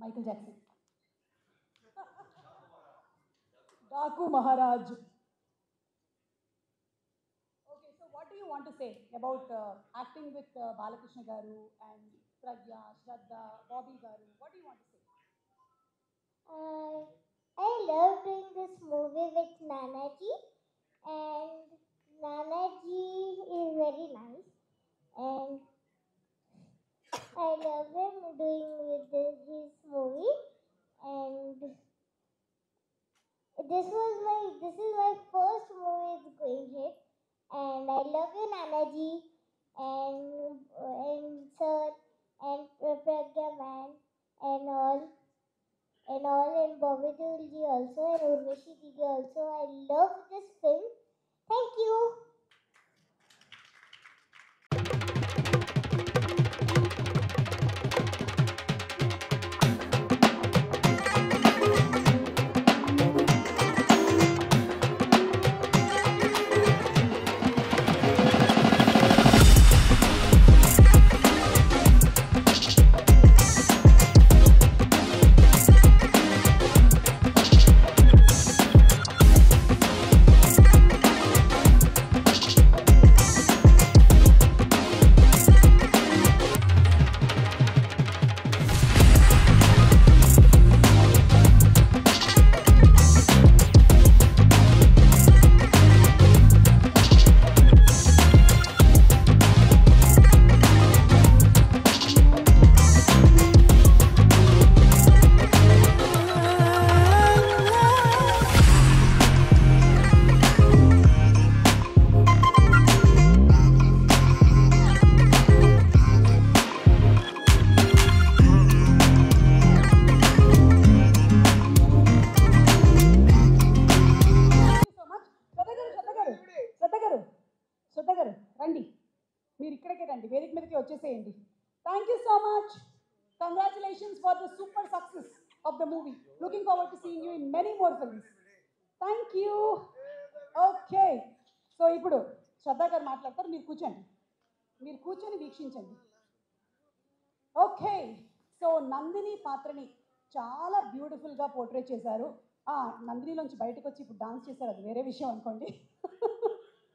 Michael Jackson. Daku Maharaj. Okay, so what do you want to say about acting with Balakrishna Garu and Pragya, Shraddha, Bobby Garu? What do you want to say? Uh, I love doing this movie with Nanaji, and Nanaji is very nice, and I love him doing with his movie. And this is my first movie going hit, and I love you, Nanaji, and sir, and Pragya man, and all. And all, and Bobby Deol ji also, and Urvashi Didi also. I love this film. Thank you. Thank you so much. Shraddha garu, Shraddha garu, రండి. మీరు ఇక్కడికే రండి, వేదిక మీదకి వచ్చేసేయండి. Thank you so much. Congratulations for the super success of the movie. Looking forward to seeing you in many more films. Thank you. Okay, so ఇప్పుడు శ్రద్ధా గారు మాట్లాడతారు. మీరు కూర్చోండి, మీరు కూర్చొని వీక్షించండి. ఓకే, సో నందిని పాత్రని చాలా బ్యూటిఫుల్గా పోర్ట్రే చేశారు. నందినిలోంచి బయటకు వచ్చి ఇప్పుడు డాన్స్ చేశారు, అది వేరే విషయం అనుకోండి.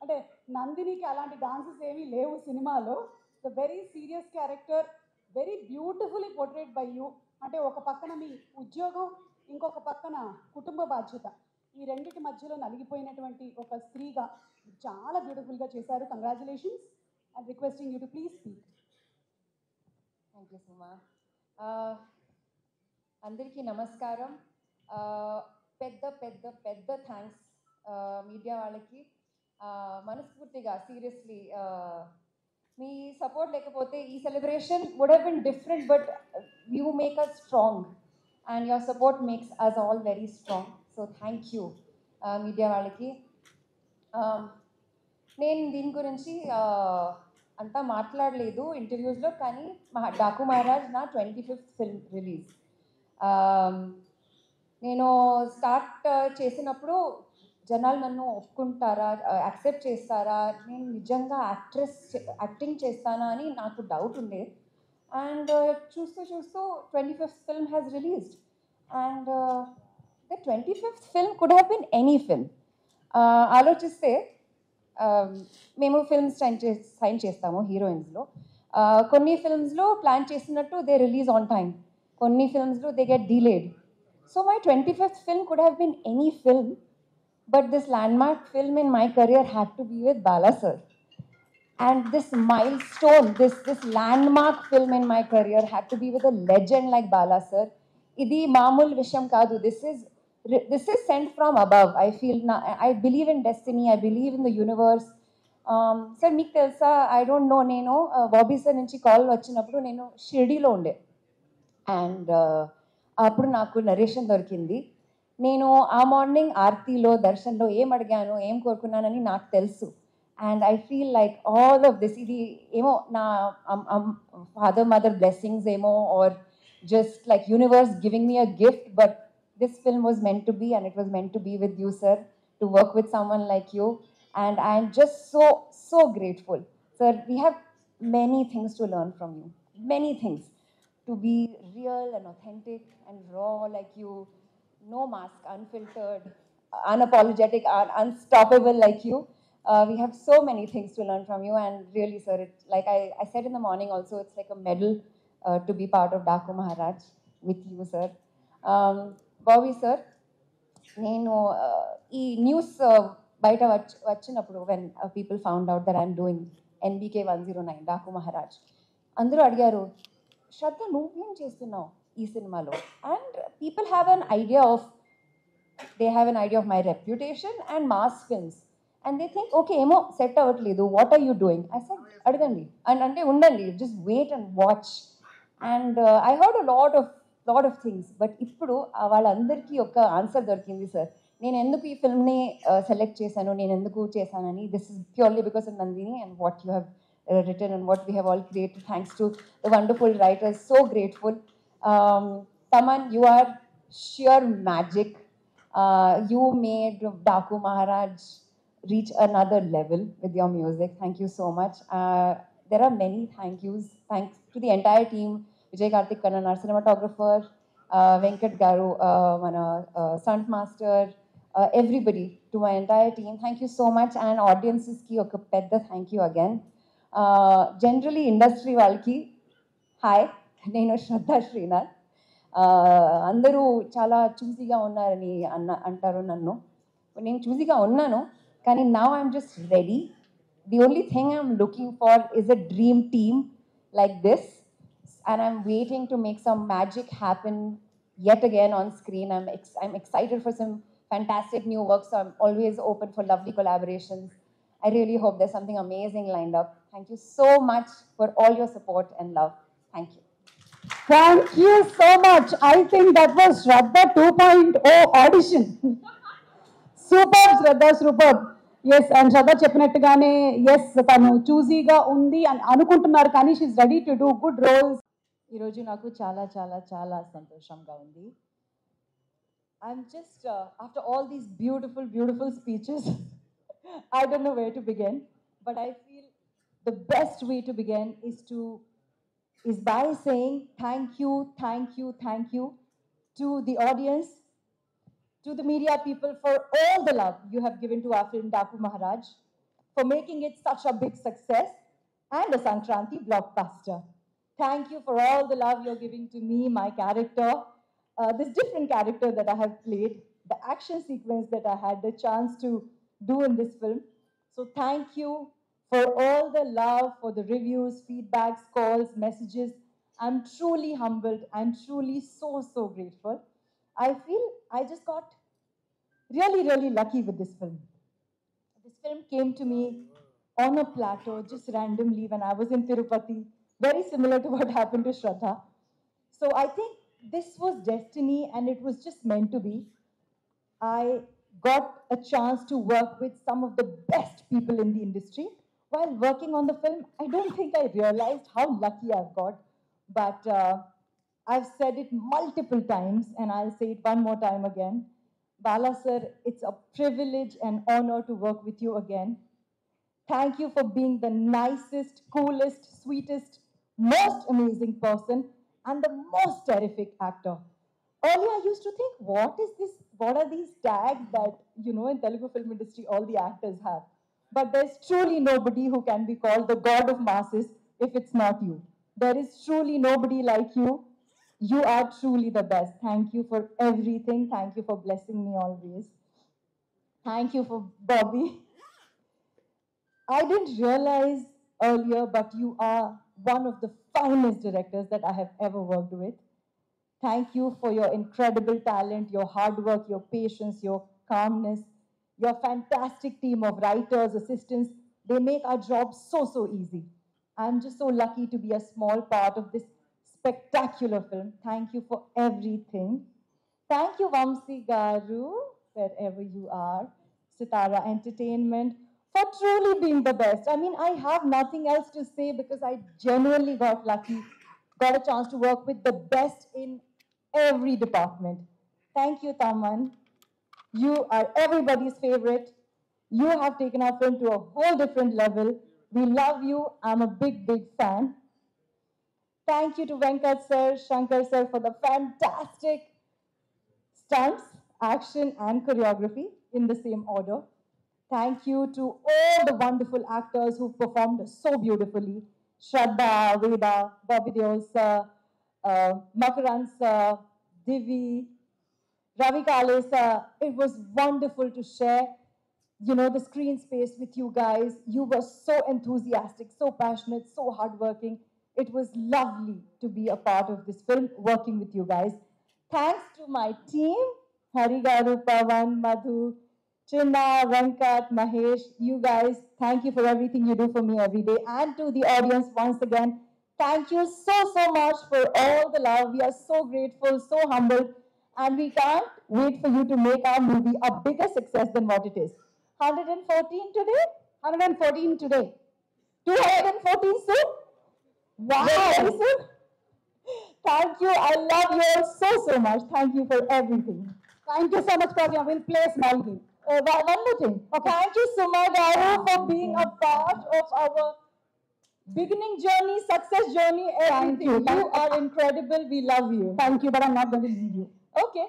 అంటే నందినికి అలాంటి డాన్సెస్ ఏమీ లేవు సినిమాలో. The very serious character, very beautifully portrayed by you. అంటే ఒక పక్కన మీ ఉద్యోగం, ఇంకొక పక్కన కుటుంబ బాధ్యత, ఈ రెండింటి మధ్యలో నలిగిపోయినటువంటి ఒక స్త్రీగా చాలా బ్యూటిఫుల్గా చేశారు. Congratulations. And requesting you to please speak. Thank you Suma. అందరికీ నమస్కారం. పెద్ద పెద్ద పెద్ద థ్యాంక్స్ మీడియా వాళ్ళకి. మనస్ఫూర్తిగా సీరియస్లీ మీ సపోర్ట్ లేకపోతే ఈ celebration would have been different, but you make us strong and your support makes us all very strong. So thank you media వాళ్ళకి. నేను దీని గురించి అంతా మాట్లాడలేదు ఇంటర్వ్యూస్లో, కానీ డాకు మహారాజ్ నా 25th ఫిల్మ్ రిలీజ్. నేను స్టార్ట్ చేసినప్పుడు జనాలు నన్ను ఒప్పుకుంటారా, యాక్సెప్ట్ చేస్తారా, నేను నిజంగా యాక్టింగ్ చేస్తానా అని నాకు డౌట్ ఉండే. అండ్ చూస్తూ చూస్తూ 25th film has released, and the 25th film could have been any film. ఆలోచిస్తే మేము ఫిల్మ్స్ సైన్ చేస్తాము హీరోయిన్స్లో. కొన్ని ఫిల్మ్స్లో ప్లాన్ చేసినట్టు దే రిలీజ్ ఆన్ టైమ్, కొన్ని ఫిల్మ్స్లో they get delayed. So my 25th film could have been any film, but this landmark film in my career had to be with Bala sir. And this milestone, this landmark film in my career had to be with a legend like Bala sir. Idi maamul visham kadu. This is sent from above. I feel I believe in destiny. I believe in the universe. Sir, meek telsa, I don't know, nenu Bobby sir nunchi call vachinappudu nenu Shirdi lo unde, and appudu naaku narration dorikindi. నేను ఆ morning ఆర్తిలో దర్శన్లో ఏం అడిగాను, ఏం కోరుకున్నానని నాకు తెలుసు. And I feel like all of this, ఇది ఏమో నా ఫాదర్ మదర్ బ్లెస్సింగ్స్ ఏమో, or just like universe giving me a gift. But this film was meant to be, and it was meant to be with you sir, to work with someone like you. And I am just so grateful. Sir, we have many things to learn from you, many things. to be real and authentic and raw like you, no mask, unfiltered, unapologetic, unstoppable like you. We have so many things to learn from you, and really, sir, like I said in the morning also, it's like a medal to be part of Daku Maharaj with you, sir. Bobby, sir, నేను ఈ news బయట వచ్చినప్పుడు when people found out that I'm doing NBK 109 Daaku Maharaj అందరూ అడిగారు శ్రద్ధ నువ్వేం చేస్తున్నావు ఈ సినిమాలో and people have an idea of they have an idea of my reputation and mass films and they think okay ఏమో సెట్ అవ్వట్లేదు what are you doing I said అడగండి అండ్ అంటే ఉండండి just wait and watch and I heard a lot of things but ఇప్పుడు వాళ్ళందరికీ ఒక answer దొరికింది సార్ నేను ఎందుకు ఈ ఫిల్మ్ని సెలెక్ట్ చేశాను నేను ఎందుకు చేశానని this is purely because of Nandini and what you have written and what we have all created thanks to the wonderful writers. So grateful. Taman, you are sheer magic. You made Daku Maharaj reach another level with your music. Thank you so much. There are many thank yous. Thanks to the entire team. Vijay Karthik Kannan, our cinematographer, Venkat Garu, mana stunt master, everybody, to my entire team. Thank you so much. And audiences ki oka pedda thank you again. Generally industry వాళ్ళకి hi నేను శ్రద్ధ శ్రీనాథ్ అందరూ చాలా చూసీగా ఉన్నారని అంటారు నన్ను నేను చూసీగా ఉన్నాను కానీ now I'm just ready the only thing I'm looking for is a dream team like this and I'm waiting to make some magic happen yet again on screen. I'm excited for some fantastic new work, so I'm always open for lovely collaborations. I really hope there's something amazing lined up. Thank you so much for all your support and love. Thank you. Thank you so much. I think that was Shraddha 2.0 audition. Superb, Shraddha, superb. Yes, and Shraddha చెప్పినట్టుగానే yes తను చూసీగా ఉంది అని అనుకుంటున్నారు కానీ she's ready to do good roles. ఈరోజు నాకు చాలా చాలా చాలా సంతోషంగా ఉంది. I'm just after all these beautiful speeches I don't know where to begin, but I feel the best way to begin is by saying thank you to the audience, to the media people for all the love you have given to our film Daku Maharaj, for making it such a big success and a Sankranti blockbuster. Thank you for all the love you're giving to me, my character, this different character that I have played, the action sequence that I had the chance to do in this film. So thank you for all the love, for the reviews, feedbacks, calls, messages. I'm truly humbled. I'm truly so grateful. I feel I just got really lucky with this film. This film came to me on a plateau just randomly when I was in Tirupati, very similar to what happened to Shraddha. So I think this was destiny and it was just meant to be. I got a chance to work with some of the best people in the industry. While working on the film, I don't think I realized how lucky I've got. But I've said it multiple times, and I'll say it one more time again. Bala sir, it's a privilege and honor to work with you again. Thank you for being the nicest, coolest, sweetest, most amazing person, and the most terrific actor. Earlier, I used to think, what is this? What are these tags that, in Telugu film industry, all the actors have? But there's truly nobody who can be called the god of masses if it's not you. There is truly nobody like you. You are truly the best. Thank you for everything. Thank you for blessing me always. Thank you for Bobby. I didn't realize earlier, but you are one of the finest directors that I have ever worked with. Thank you for your incredible talent, your hard work, your patience, your calmness, your fantastic team of writers, assistants. They make our job so easy. I'm just so lucky to be a small part of this spectacular film. Thank you for everything. Thank you, Vamsi Garu, wherever you are, Sitara Entertainment, for truly being the best. I mean, I have nothing else to say because I genuinely got lucky, got a chance to work with the best in every department. Thank you, Taman. You are everybody's favorite. You have taken our film to a whole different level. We love you. I'm a big fan. Thank you to Venkat sir, Shankar sir for the fantastic stunts, action, and choreography in the same order. Thank you to all the wonderful actors who performed so beautifully. Shraddha, Veda, Bobby Deol sir, Makaran sir, Divi, Ravi Kale sir. It was wonderful to share, the screen space with you guys. You were so enthusiastic, so passionate, so hardworking. It was lovely to be a part of this film, working with you guys. Thanks to my team, Hari Garu, Pavan, Madhu, Chinna, Venkat, Mahesh, you guys, thank you for everything you do for me every day. And to the audience, once again, thank you so much for all the love. We are so grateful, so humbled, and we can't wait for you to make our movie a bigger success than what it is. 114 today? 114 today. 214 soon? Wow! Very soon? Thank you. I love you all so much. Thank you for everything. Thank you so much, Pragya. We'll play a small game. One more thing. Okay. Thank you, Suma Garu, for being a part of our beginning journey, success journey, everything. You are incredible. We love you. Thank you, but I'm not going to leave you. Okay.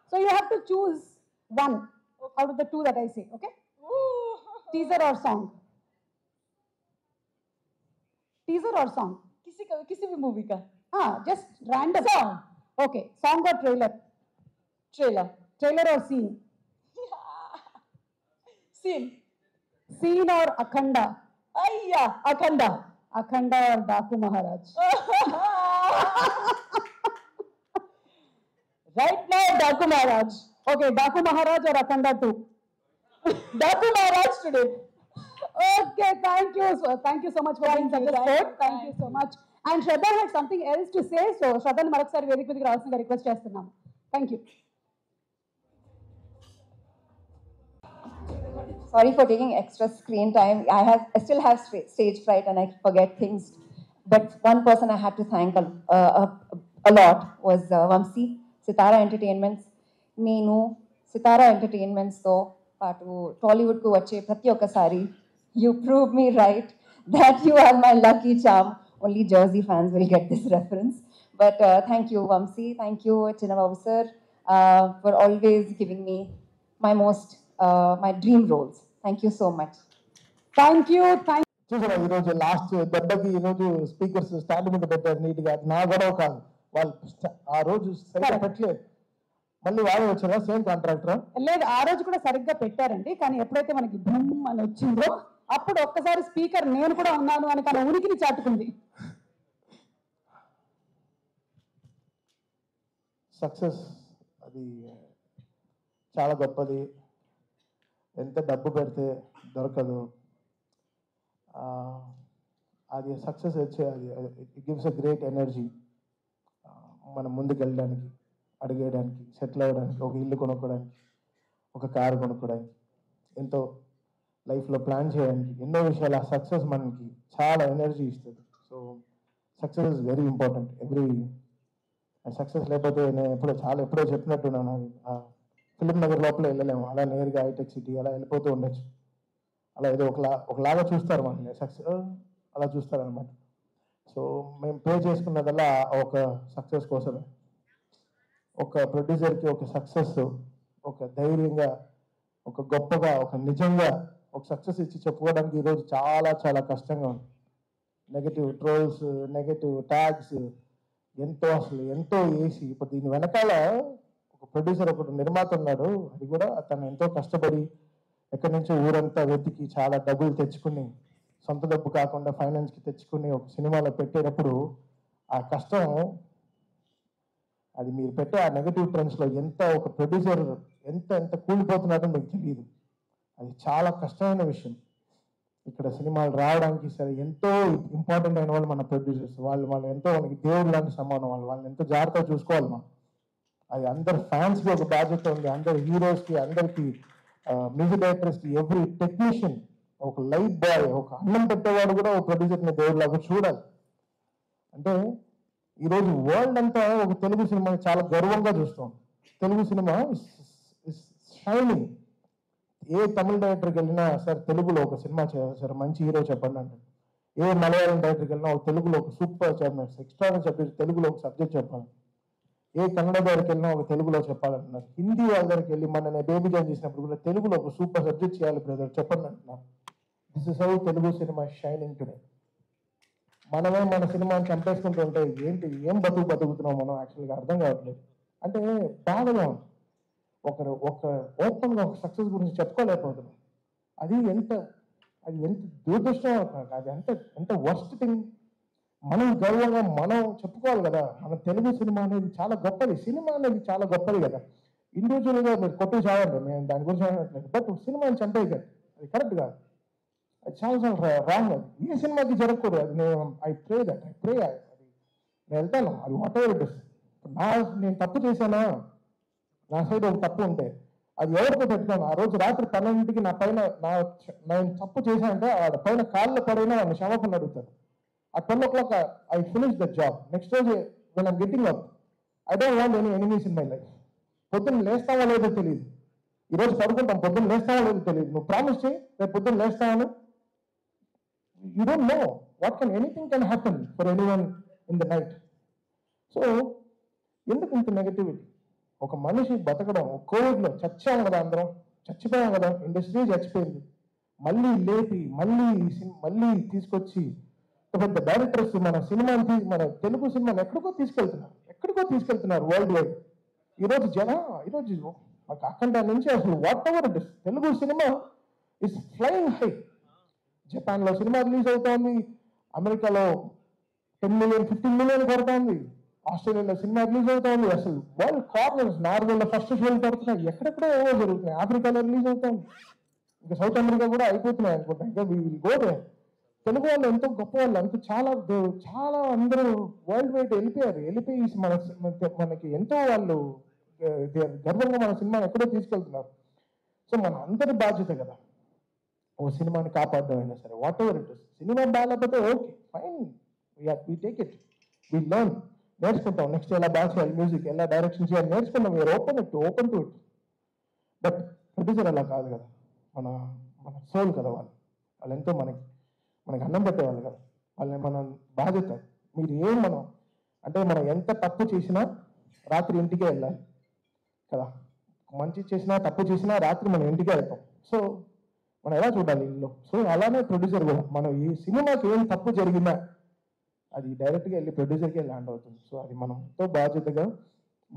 So you have to choose one out of the two that I say, okay? Teaser or song? Teaser or song? किसी भी movie का Just random. Song. Okay, song or trailer? Trailer. Trailer or scene? Scene. Scene or Akhanda? Ayya, Akhanda. Akhanda or Daku Maharaj? Right now, Daku Maharaj. Okay, Daku Maharaj or Akhanda 2? Daku Maharaj today. Okay, thank you. Thank you so much for being such a sport. Thank you so much. And Shraddha had something else to say, so Shraddha Marokasari వేదిక మీదకి రావాల్సిందిగా request చేస్తున్నాము. Thank you. Sorry for taking extra screen time. I still have stage fright and I forget things. But one person I had to thank a lot was Vamsi, Sitara Entertainments. Neenu Sitara Entertainments తో పాటు టాలీవుడ్ కు వచ్చే ప్రతి ఒక్కసారి you prove me right that you are my lucky charm. Only Jersey fans will get this reference. But thank you, Vamsi. Thank you, Chinnababu sir, for always giving me my dream roles. Thank you so much. Thank you. చూసారా ఈరోజు last దెబ్బకి ఈరోజు speakers stand మీద పెట్టారు నీట్గా. నా గొడవ కాదు, వాళ్ళు ఆ రోజు సరిగ్గా పెట్టలేదు. మళ్ళీ వాడే వచ్చారా సేమ్ కాంట్రాక్టర్? లేదు, ఆ రోజు కూడా సరిగ్గా పెట్టారండి. కానీ ఎప్పుడైతే మనకి భూమ్ అని వచ్చిందో అప్పుడు ఒక్కసారి స్పీకర్ నేను కూడా ఉన్నాను అని తన ఉనికిని చాటుకుంది. సక్సెస్ అది చాలా గొప్పది. ఎంత డబ్బు పెడితే దొరకదు. అది సక్సెస్ వచ్చే అది it gives a great energy. మనం ముందుకు వెళ్ళడానికి, అడిగేయడానికి, సెటిల్ అవ్వడానికి, ఒక ఇల్లు కొనుక్కోవడానికి, ఒక కారు కొనుక్కోవడానికి, ఎంతో లైఫ్లో ప్లాన్ చేయడానికి, ఎన్నో విషయాలు ఆ సక్సెస్ మనకి చాలా ఎనర్జీ ఇస్తుంది. So success is very important. Success లేకపోతే నేను ఎప్పుడో చెప్పినట్టున్నాను, అది ఫిలిం నగర్ లోపల వెళ్ళలేము, అలా నేరుగా హైటెక్ సిటీ అలా వెళ్ళిపోతూ ఉండొచ్చు. అలా ఏదో ఒకలాగా చూస్తారు మనల్ని, సక్సెస్ అలా చూస్తారనమాట. సో మేము పే చేసుకున్నదల్లా ఒక సక్సెస్ కోసమే. ఒక ప్రొడ్యూసర్కి ఒక సక్సెస్ ఒక ధైర్యంగా, ఒక గొప్పగా, ఒక నిజంగా ఒక సక్సెస్ ఇచ్చి చెప్పుకోవడానికి ఈరోజు చాలా చాలా కష్టంగా ఉంది. నెగటివ్ ట్రోల్స్, నెగటివ్ ట్యాగ్స్ ఎంతో వేసి ఇప్పుడు దీని వెనకాల ఒక ప్రొడ్యూసర్, ఒక నిర్మాత ఉన్నాడు. అది కూడా తను ఎంతో కష్టపడి ఎక్కడి నుంచో ఊరంతా వెతికి చాలా డబ్బులు తెచ్చుకుని, సొంత డబ్బు కాకుండా ఫైనాన్స్కి తెచ్చుకుని ఒక సినిమాలో పెట్టేటప్పుడు ఆ కష్టం, అది మీరు పెట్టే ఆ నెగటివ్ ట్రెండ్స్లో ఎంత ఒక ప్రొడ్యూసర్ ఎంత కూలిపోతున్నాడో మీకు తెలియదు. అది చాలా కష్టమైన విషయం. ఇక్కడ సినిమాలు రావడానికి సరే ఎంతో ఇంపార్టెంట్ అయిన వాళ్ళు మన ప్రొడ్యూసర్స్. వాళ్ళు ఎంతో మనకి దేవుడు లాంటి సమానం. వాళ్ళని ఎంతో జాగ్రత్తగా చూసుకోవాలి మనం. అది అందరు ఫ్యాన్స్కి ఒక బాధ్యత ఉంది, అందరు హీరోస్కి, అందరికి మ్యూజిక్ డైరెక్టర్స్కి, ఎవ్రీ టెక్నీషియన్, ఒక లైఫ్ బాయ్, ఒక అన్నం పెట్టేవాడు కూడా ఒక ప్రొడ్యూసర్ని దేవుడిలాగా చూడాలి. అంటే ఈరోజు వరల్డ్ అంతా ఒక తెలుగు సినిమాని చాలా గర్వంగా చూస్తాం. తెలుగు సినిమా షైనింగ్. ఏ తమిళ డైరెక్టర్కి వెళ్ళినా సార్ తెలుగులో ఒక సినిమా చేయాలి సార్, మంచి హీరో చెప్పండి అంటారు. ఏ మలయాళం డైరెక్టర్కి వెళ్ళినా ఒక తెలుగులో ఒక సూపర్ ఎక్స్ట్రా సబ్జెక్ట్ తెలుగులో ఒక సబ్జెక్ట్ చెప్పాలి. ఏ కన్నడ దగ్గరికి వెళ్ళినా ఒక తెలుగులో చెప్పాలంటున్నారు. హిందీ వాళ్ళ దగ్గరికి వెళ్ళి మన నేను బేబీ జాయిన్ చేసినప్పుడు కూడా తెలుగులో ఒక సూపర్ సబ్జెక్ట్ చేయాలి బ్రదర్ చెప్పండి అంటున్నారు. దిస్ ఇస్ హౌ తెలుగు సినిమా షైనింగ్ టుడే. మనమే మన సినిమాని చంపేసుకుంటూ ఉంటే ఏంటి ఏం బతుకుతున్నాం మనం యాక్చువల్గా అర్థం కావట్లేదు. అంటే బాధగా ఉంది. ఒక ఓపెన్గా ఒక సక్సెస్ గురించి చెప్పుకోలేకపోతున్నాం. అది ఎంత దురదృష్టం అవుతుంది. అది ఎంత వర్స్ట్ థింగ్. మనం గర్వంగా మనం చెప్పుకోవాలి కదా, మన తెలుగు సినిమా అనేది చాలా గొప్పది. సినిమా అనేది చాలా గొప్పది కదా. ఇండివిజువల్గా మీరు కొట్టు చాలండి, నేను దాని గురించి అనట్లేదు. బట్ సినిమాని చంపేయగలరు, అది కరెక్ట్ కాదు. అది చాలా రాంగ్. అది ఏ సినిమాకి జరగకూడదు. అది నేను ఐ ప్రే అది నేను వెళ్తాను. అది వాట్ ఎవర్ ఇట్ ఇస్. నేను తప్పు చేశానా, నా సైడ్ ఒక తప్పు ఉంటే అది ఎవరితో పెట్టుకోను. ఆ రోజు రాత్రి 12ంటికి నా పైన నేను తప్పు చేశానంటే ఆ పైన కాళ్ళ పడైనా నన్ను క్షమాపణ అడుగుతాను. At 12 o'clock, I finish the job. Next day, when I'm getting up, I don't want any enemies in my life. పొద్దున్న లేస్తావో లేదో తెలియదు. ఈరోజు పడుకుంటాం, పొద్దున్న లేస్తావో లేదో తెలియదు. నువ్వు ప్రామిస్ చేయి రేపు పొద్దున్న లేస్తావని. You don't know what anything can happen for anyone in the night. So ఎందుకు ఇంత నెగటివిటీ? ఒక మనిషి బతకడం, కోవిడ్లో చచ్చాం కదా, అందరం చచ్చిపోయాం కదా, ఇండస్ట్రీ చచ్చిపోయింది. మళ్ళీ లేపి మళ్ళీ తీసుకొచ్చి పెద్ద డైరెక్టర్స్ మన సినిమాని మన తెలుగు సినిమాని ఎక్కడికో తీసుకెళ్తున్నారు వరల్డ్ వైడ్. ఈరోజు అఖండ నుంచి అసలు what ever it is, Telugu cinema is flying high. జపాన్లో సినిమా రిలీజ్ అవుతోంది, అమెరికాలో 10 million 15 million కొడుతోంది, ఆస్ట్రేలియాలో సినిమా రిలీజ్ అవుతోంది. అసలు వరల్డ్ కార్నర్స్, నార్వేలో ఫస్ట్ షోలు పడుతున్నాయి, ఎక్కడెక్కడో ఏవో జరుగుతున్నాయి. ఆఫ్రికాలో రిలీజ్ అవుతోంది, ఇంకా సౌత్ అమెరికా కూడా అయిపోతున్నాయి అనుకుంటా. ఇంకా గోడే తెలుగు వాళ్ళు ఎంతో గొప్ప వాళ్ళు, అంత చాలా అందరూ వరల్డ్ వైడ్ వెళ్ళిపోయి మనకి ఎంతో వాళ్ళు గర్వంగా మన సినిమాని ఎక్కడో తీసుకెళ్తున్నారు. సో మన అందరి బాధ్యత కదా ఓ సినిమాని కాపాడడం అయినా సరే, వాట్ ఎవర్ ఇట్ ఇస్. సినిమా బాగాలేకపోతే okay fine, we take it, we learn, నేర్చుకుంటాం. నెక్స్ట్ ఎలా బాగా చేయాలి, మ్యూజిక్ ఎలా డైరెక్షన్ చేయాలి నేర్చుకుంటాం. We are open to it. But producer అలా కాదు కదా, మన సోల్ కదా వాళ్ళు ఎంతో మనకి అన్నం పెట్టేవాళ్ళు కదా, వాళ్ళని మన బాధ్యత. మనం ఎంత తప్పు చేసినా రాత్రి ఇంటికే వెళ్ళాలి కదా, మంచి చేసినా తప్పు చేసినా రాత్రి మనం ఇంటికే వెళ్తాం. సో మనం ఎలా చూడాలి ఇల్లు. సో అలానే ప్రొడ్యూసర్ కూడా మనం ఈ సినిమాకి ఏం తప్పు జరిగినా అది డైరెక్ట్గా వెళ్ళి ప్రొడ్యూసర్కే ల్యాండ్ అవుతుంది. సో అది మనం ఎంతో బాధ్యతగా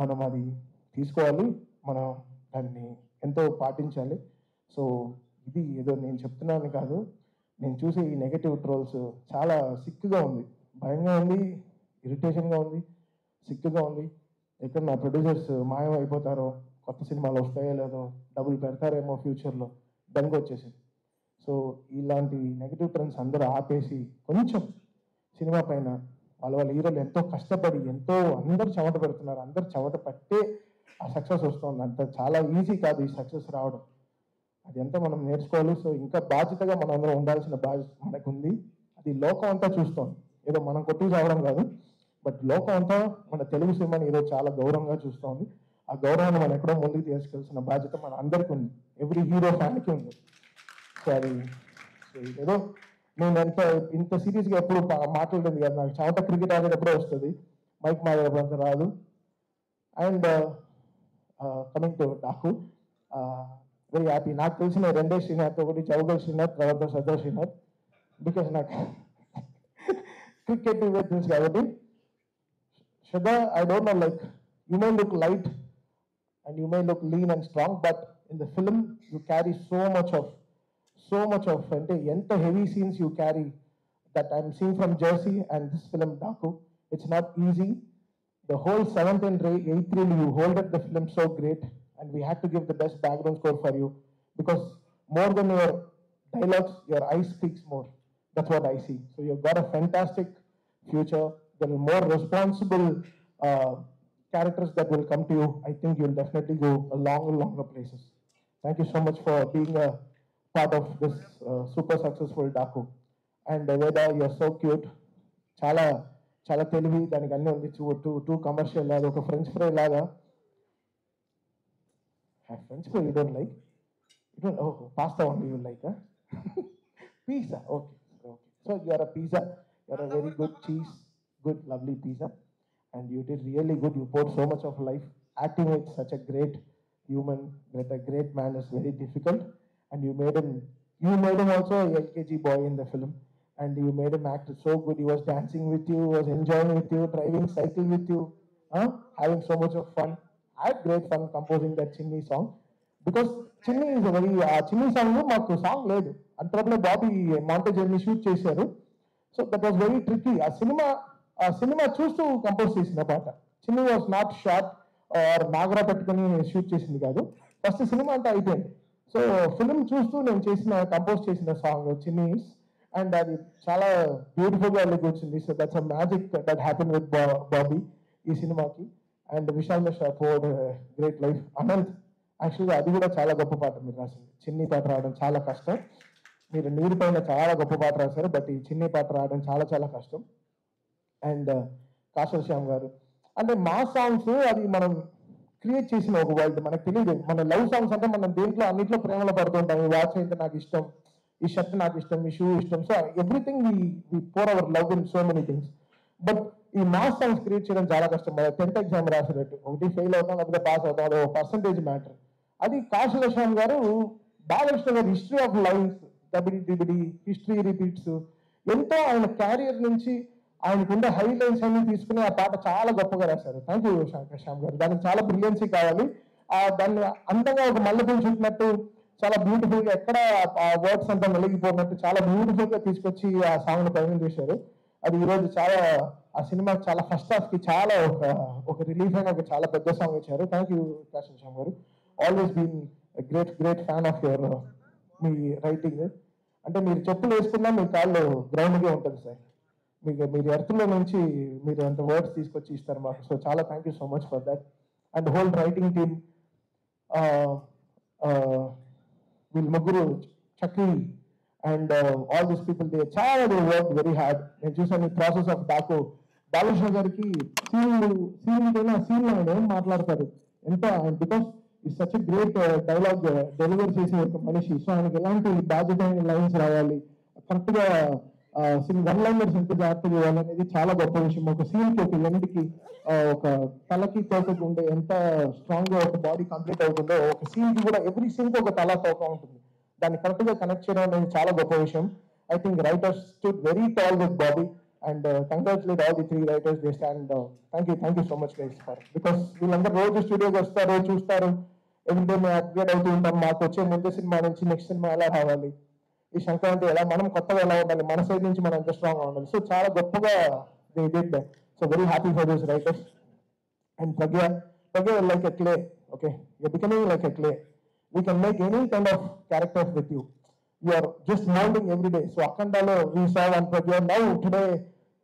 మనం అది తీసుకోవాలి, మనం దాన్ని ఎంతో పాటించాలి. సో ఇది ఏదో నేను చెప్తున్నాను కాదు, నేను చూసే ఈ నెగటివ్ ట్రోల్స్ చాలా సిక్కుగా ఉంది, భయంగా ఉంది, ఇరిటేషన్గా ఉంది, సిక్కుగా ఉంది. ఎక్కడ నా ప్రొడ్యూసర్స్ మాయం అయిపోతారో, కొత్త సినిమాలు వస్తాయో లేదో, డబ్బులు పెడతారేమో ఫ్యూచర్లో, బెంగ వచ్చేసింది. సో ఇలాంటి నెగటివ్ ట్రెండ్స్ అందరూ ఆపేసి కొంచెం సినిమా పైన వాళ్ళ హీరోలు ఎంతో కష్టపడి అందరూ చెమట పెడుతున్నారు, అందరూ చెమట పట్టే ఆ సక్సెస్ వస్తుంది. అంత చాలా ఈజీ కాదు ఈ సక్సెస్ రావడం, అది ఎంత మనం నేర్చుకోవాలి. సో ఇంకా బాధ్యతగా మనం అందరం ఉండాల్సిన బాధ్యత మనకు ఉంది. అది లోకం అంతా చూస్తోంది, ఏదో మనం కొట్టి రావడం కాదు, బట్ లోకం అంతా మన తెలుగు సినిమాని ఈరోజు చాలా గౌరవంగా చూస్తోంది. ఆ గౌరవాన్ని మనం ఎక్కడో ముందుకు తీసుకెళ్సిన బాధ్యత మన అందరికీ ఉంది, ఎవ్రీ హీరో ఫ్యాన్కి ఉంది. సో అది ఏదో నేను ఇంత సీరియస్గా ఎప్పుడు మాట్లాడలేదు కదా, నాకు చెమట క్రికెట్ ఆడేటప్పుడే వస్తుంది, మైక్ మాట్లాడేటప్పుడు రాదు. And coming to Daaku, very happy. నాకు తెలిసిన రెండే శ్రీనాథ్, ఒకటి చౌగల్ శ్రీనాథ్, తర్వాత సర్దార్ శ్రీనాథ్, బికాస్ నాకు క్రికెట్ తెలుసు కాబట్టి. Shraddha, I don't know, like, you may look light and you may look lean and strong, but in the film you carry so much of ante enta heavy scenes you carry that I'm seeing from Jersey and this film Daku. It's not easy. The whole 7th and 8th reel you holded the film so great, and we had to give the best background score for you because more than your dialogues, your eyes speaks more. That's what I see. So you've got a fantastic future. There are more responsible characters that will come to you. I think you'll definitely go a longer places. Thank you so much for being a part of this super successful Daku. And Veda, you're so cute. Chala తెలివి, దానికి అన్నీ ఉంది. Two commercial లాగా, ఒక French fry లాగా. French fry you don't like? Oh, pasta only you like, huh? Pizza, okay. So you are a pizza. You are a very good cheese, good, lovely pizza. And you did really good. You poured so much of life. Acting with such a great human, with a great man is very difficult. And you made him also a LKG boy in the film. And you made him act so good. He was dancing with you, was enjoying with you, driving cycle with you, having so much of fun. I had great fun composing that Chinni song. Because Chinni is a very, Chinni song, మాకు song లేదు అంతలోపలే Bobby montage అన్ని shoot చేశారు. So that was very tricky. ఆ cinema చూస్తూ compose చేసిన పాట. చిన్ని was not short are నాగరా పెట్టుకుని షూట్ చేసింది కాదు. ఫస్ట్ సినిమా అంతా అయిపోయింది. సో ఫిల్మ్ చూస్తూ నేను కంపోజ్ చేసిన సాంగ్ చిన్ని. అండ్ అది చాలా బ్యూటిఫుల్ గా వెళ్ళి వచ్చింది. So that's a magic that happen with Bobby ఈ సినిమాకి. And Vishal Mishra four great life. Anant యాక్చువల్గా అది కూడా చాలా గొప్ప పాట మీరు రాసింది. చిన్ని పాట రావడం చాలా కష్టం. మీరు నీరు పైన చాలా గొప్ప పాట రాశారు, బట్ ఈ చిన్ని పాట రావడం చాలా చాలా కష్టం. అండ్ కాశల్ శ్యామ్ గారు అంటే మా సాంగ్స్ అది మనం క్రియేట్ చేసిన ఒక వరల్డ్ మనకు తెలియదు. మన లవ్ సాంగ్స్ అంటే మనం దేంట్లో అన్నింటిలో ప్రేమలో పడుతుంటాం. ఈ వాచ్ అయితే నాకు ఇష్టం, ఈ షర్ట్ నాకు ఇష్టం, ఈ షూ ఇష్టం. So everything we pour our love in so many things. But ఈ మాస్ సాంగ్స్ క్రియేట్ చేయడం చాలా కష్టం. 10th ఎగ్జామ్ రాసేటట్టు ఒకటి ఫెయిల్ అవుతాం, లేకపోతే పాస్ అవుతాం, అది ఒక పర్సంటేజ్ మ్యాటర్. అది కాశల్ Shyam garu Balakrishna garu history of lines, డబిడి హిస్టరీ రిపీట్స్, ఎంతో ఆయన క్యారియర్ నుంచి ఆయనకుండే హైలైన్స్ అన్ని తీసుకుని ఆ పాట చాలా గొప్పగా రాశారు. థ్యాంక్ యూ శ్యామ్ గారు. దానికి చాలా బ్రిలియన్సీ కావాలి. దాన్ని అందంగా ఒక మల్లెపూలు చుట్టినట్టు చాలా బ్యూటిఫుల్ గా, ఎక్కడ ఆ వర్డ్స్ అంతా వెలిగిపోయినట్టు చాలా బ్యూటిఫుల్ గా తీసుకొచ్చి ఆ సాంగ్ ని ప్రజెంట్ చేశారు. అది ఈరోజు చాలా ఆ సినిమా చాలా ఫస్ట్ హాఫ్ కి చాలా ఒక రిలీఫ్ అయిన ఒక చాలా పెద్ద సాంగ్ ఇచ్చారు. Thank you Kasarla Shyam garu. Always been great fan of your మీ రైటింగ్. అంటే మీరు చెప్పులు వేసుకున్నా మీ కాళ్ళు గ్రౌండ్గా ఉంటుంది సార్. మీరు ఎర్త్లో నుంచి మీరు అంత వర్డ్స్ తీసుకొచ్చి ఇస్తారు మాకు. సో చాలా thank you so much for that. And whole writing team, వీళ్ళు ముగ్గురు, Chakri and all these people, they చాలా వర్క్ వెరీ హార్డ్. నేను చూసాను ఈ ప్రాసెస్ ఆఫ్ డాకు. బాలకృష్ణ గారికి సీన్ ఆయన ఏం మాట్లాడతారు ఎంత, because is such a great dialogue deliver చేసే ఒక మనిషి. సో ఆయనకి ఎలాంటి బాధ్యతమైన లైన్స్ రావాలి, కరెక్ట్ గా వన్ లైనర్స్ ఎంత జాగ్రత్తగా ఇవ్వాలనేది చాలా గొప్ప విషయం. ఒక సీన్ కి, ఒక ఎండ్కి, ఒక తలకి తోకకు ఉండే ఎంత స్ట్రాంగ్ గా ఒక బాడీ కంప్లీట్ అవుతుందో, ఒక సీన్ కి కూడా ఎవ్రీ సీన్ కి ఒక తల తోక ఉంటుంది. దాన్ని కరెక్ట్ గా కనెక్ట్ చేయడం అనేది చాలా గొప్ప విషయం. I think writers stood very tall with Bobby and congratulate all the 3 writers. They stand. Thank you so much guys for, because వీళ్ళందరూ రోజు స్టూడియోకి వస్తారు, చూస్తారు, ఎవ్రీడే మేము అప్గ్రేడ్ అవుతూ ఉంటాం. మాకు వచ్చే ముందు సినిమా నుంచి నెక్స్ట్ సినిమా ఎలా రావాలి, ఈ సంక్రాంతి ఎలా మనం కొత్తగా ఎలా ఉండాలి, మన సైడ్ నుంచి మనం ఎంత స్ట్రాంగ్ గా ఉండాలి. సో చాలా గొప్పగా they did. So very happy for this writers. And Pragya like a clay. Okay, you're becoming like a clay. We can make any kind of characters with you. You are just molding every day. So Akhandalo, we saw one Pragya. Now today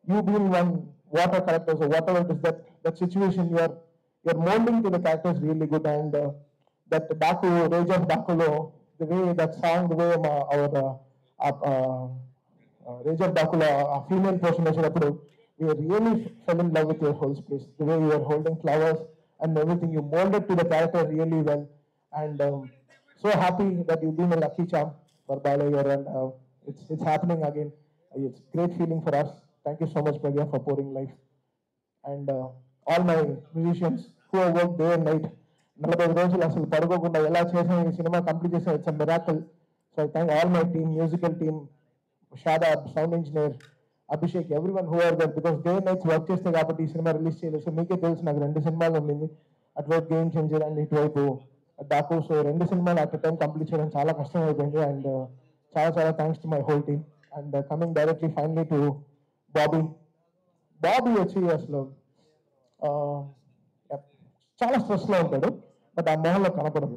you being one water character, so whatever it is, that situation you're molding to the characters really good. And that Daku, Rage of Dakulo, the way that song, the way our Rage of Dakulo, a female portion వచ్చినప్పుడు we really fell in love with your whole space. The way you are holding flowers and everything, you molded to the character really well. And so happy that you've been a lucky charm for Bala here, and it's happening again. It's great feeling for us. Thank you so much, Pragya, for pouring life. And all my musicians who have worked day and night, 40 రోజులు అసలు పడుకోకుండా ఎలా చేసాం ఈ సినిమా complete చేసాం. It's a miracle. So I thank all my team, musical team, Shadab, sound engineer, Abhishek, everyone who are there, because day and nights work చేస్తే కాబట్టి ఈ సినిమా రిలీజ్ చేయలేదు. సో మీకే తెలుసు, నాకు 2 సినిమాలు ఉండింది, అటువైపు గేమ్ చేంజర్ అండ్ ఇటువైపు డాకు. సో 2 సినిమాలు అట్ టైం కంప్లీట్ చేయడం చాలా కష్టం అయిపోయింది. అండ్ చాలా thanks to my whole team. And coming directly finally to Bobby వచ్చి అసలు చాలా స్ట్రెస్లో ఉంటాడు, బట్ ఆ మొహంలో కనపడదు.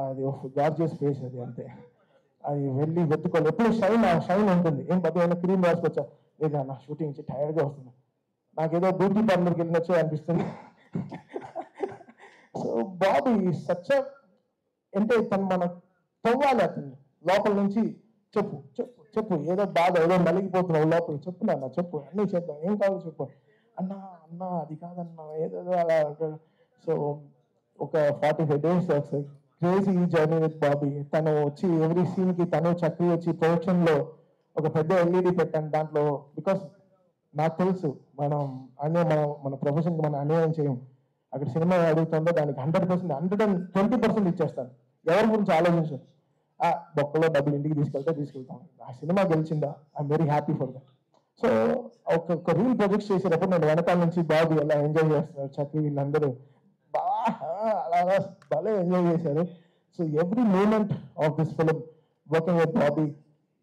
అది ఒక గార్జియస్ ఫేస్, అది అంతే. అది వెళ్ళి వెతుకోవాలి, ఎప్పుడు షైన్ ఉంటుంది. ఏం పది ఏమైనా క్రీమ్ రాసుకొచ్చా, లేదా నా షూటింగ్ నుంచి టైర్డ్గా వస్తుంది, నాకేదో బ్యూటీ పార్లర్కి వెళ్ళినచ్చో అనిపిస్తుంది. సో బాబీ సచ్ అంటే తను మన తవ్వాలి అతన్ని లోపల నుంచి. చెప్పు ఏదో బాధ, ఏదో నలిగిపోతున్నావు లోపల, చెప్పు నాన్న, చెప్పు, అన్నీ చేద్దాం, ఏం కావాలో చెప్పు. అన్నా అది కాదన్నా, ఏదో అలా. సో ఒక 45 days crazy journey with Bobby. తను వచ్చి ఎవ్రీ సీన్ కి తను చక్రి వచ్చి ప్రొడక్షన్ లో ఒక పెద్ద ఎల్ఈడి పెట్టాను దాంట్లో. బికాస్ నాకు తెలుసు మనం మన ప్రొఫెషన్కి మనం అన్యాయం చేయం. అక్కడ సినిమా అడుగుతుందో దానికి 100%, 120% ఇచ్చేస్తాను. ఎవరి గురించి ఆలోచించు. ఆ బొక్కలో డబ్బులు ఇంటికి తీసుకెళ్తాం. ఆ సినిమా గెలిచిందా, I'm very happy for that. So ఒక రీల్ ప్రాజెక్ట్స్ చేసేటప్పుడు నేను వెనకాల నుంచి బాబు ఎలా ఎంజాయ్ చేస్తున్నారు, చక్రి వీళ్ళందరూ అలాగా భలే ఎంజాయ్ చేశారు. So every moment of this film working with Bobby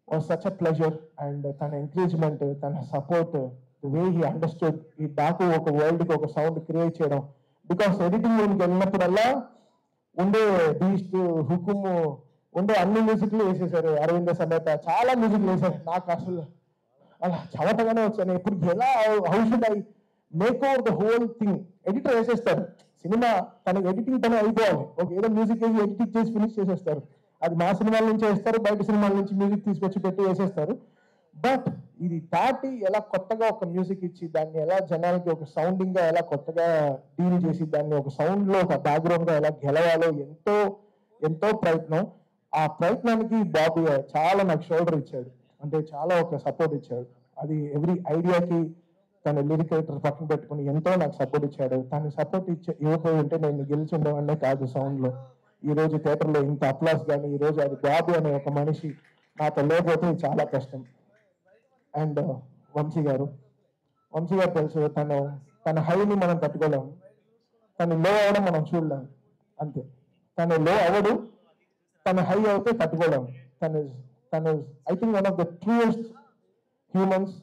was such a pleasure. And తన ఎంకరేజ్మెంట్, తన support, the way he understood ఈ డాకు ఒక వరల్డ్కి ఒక సౌండ్ క్రియేట్ చేయడం. బికాస్ ఎడిటింగ్ రూమ్కి వెళ్ళినప్పుడల్లా ఉండే బీస్ట్, హుకుము ఉండే అన్ని మ్యూజిక్లు వేసేసారు. అరవింద సమేత చాలా మ్యూజిక్లు వేసారు. నాకు అసలు అలా చవటగానే వచ్చాను. ఇప్పుడు ఎలా how should I make over the whole thing. Editor వేసేస్తారు సినిమా, తనకి ఎడిటింగ్ పని అయిపోవాలి. ఒక ఏదో మ్యూజిక్ వేసి ఎడిటింగ్ చేసి ఫినిష్ చేసేస్తారు. అది మా సినిమాల నుంచి వేస్తారు, బయట సినిమాల నుంచి మ్యూజిక్ తీసుకొచ్చి పెట్టి వేసేస్తారు. బట్ ఇది దాటి ఎలా కొత్తగా ఒక మ్యూజిక్ ఇచ్చి దాన్ని ఎలా జనాలకి ఒక సౌండింగ్ గా ఎలా కొత్తగా డీల్ చేసి దాన్ని ఒక సౌండ్ లో ఒక బ్యాక్గ్రౌండ్ గా ఎలా గెలవాలో ఎంతో ఎంతో ప్రయత్నం. ఆ ప్రయత్నానికి బాబు చాలా నాకు షోల్డర్ ఇచ్చాడు, అంటే చాలా ఒక సపోర్ట్ ఇచ్చాడు. అది ఎవ్రీ ఐడియాకి తన లిరిక్ రైటర్ పక్కన పెట్టుకుని ఎంతో నాకు సపోర్ట్ ఇచ్చాడు. తను సపోర్ట్ ఇవ్వకపోయి ఉంటే నేను గెలిచి ఉండేవాడినే కాదు సౌండ్ లో. ఈ రోజు థియేటర్లో ఇంత అప్లాస్ కానీ ఈ రోజు అది బాబు అనే ఒక మనిషి నాతో లేకపోతే చాలా కష్టం. అండ్ వంశీ గారు తెలుసు, తన హైని మనం తట్టుకోలేము, తను లో అవ్వడం మనం చూడలేము. అంతే, తను లో అవ్వడు, తన హై అవుతే తట్టుకోలేము. తను I think one of the truest humans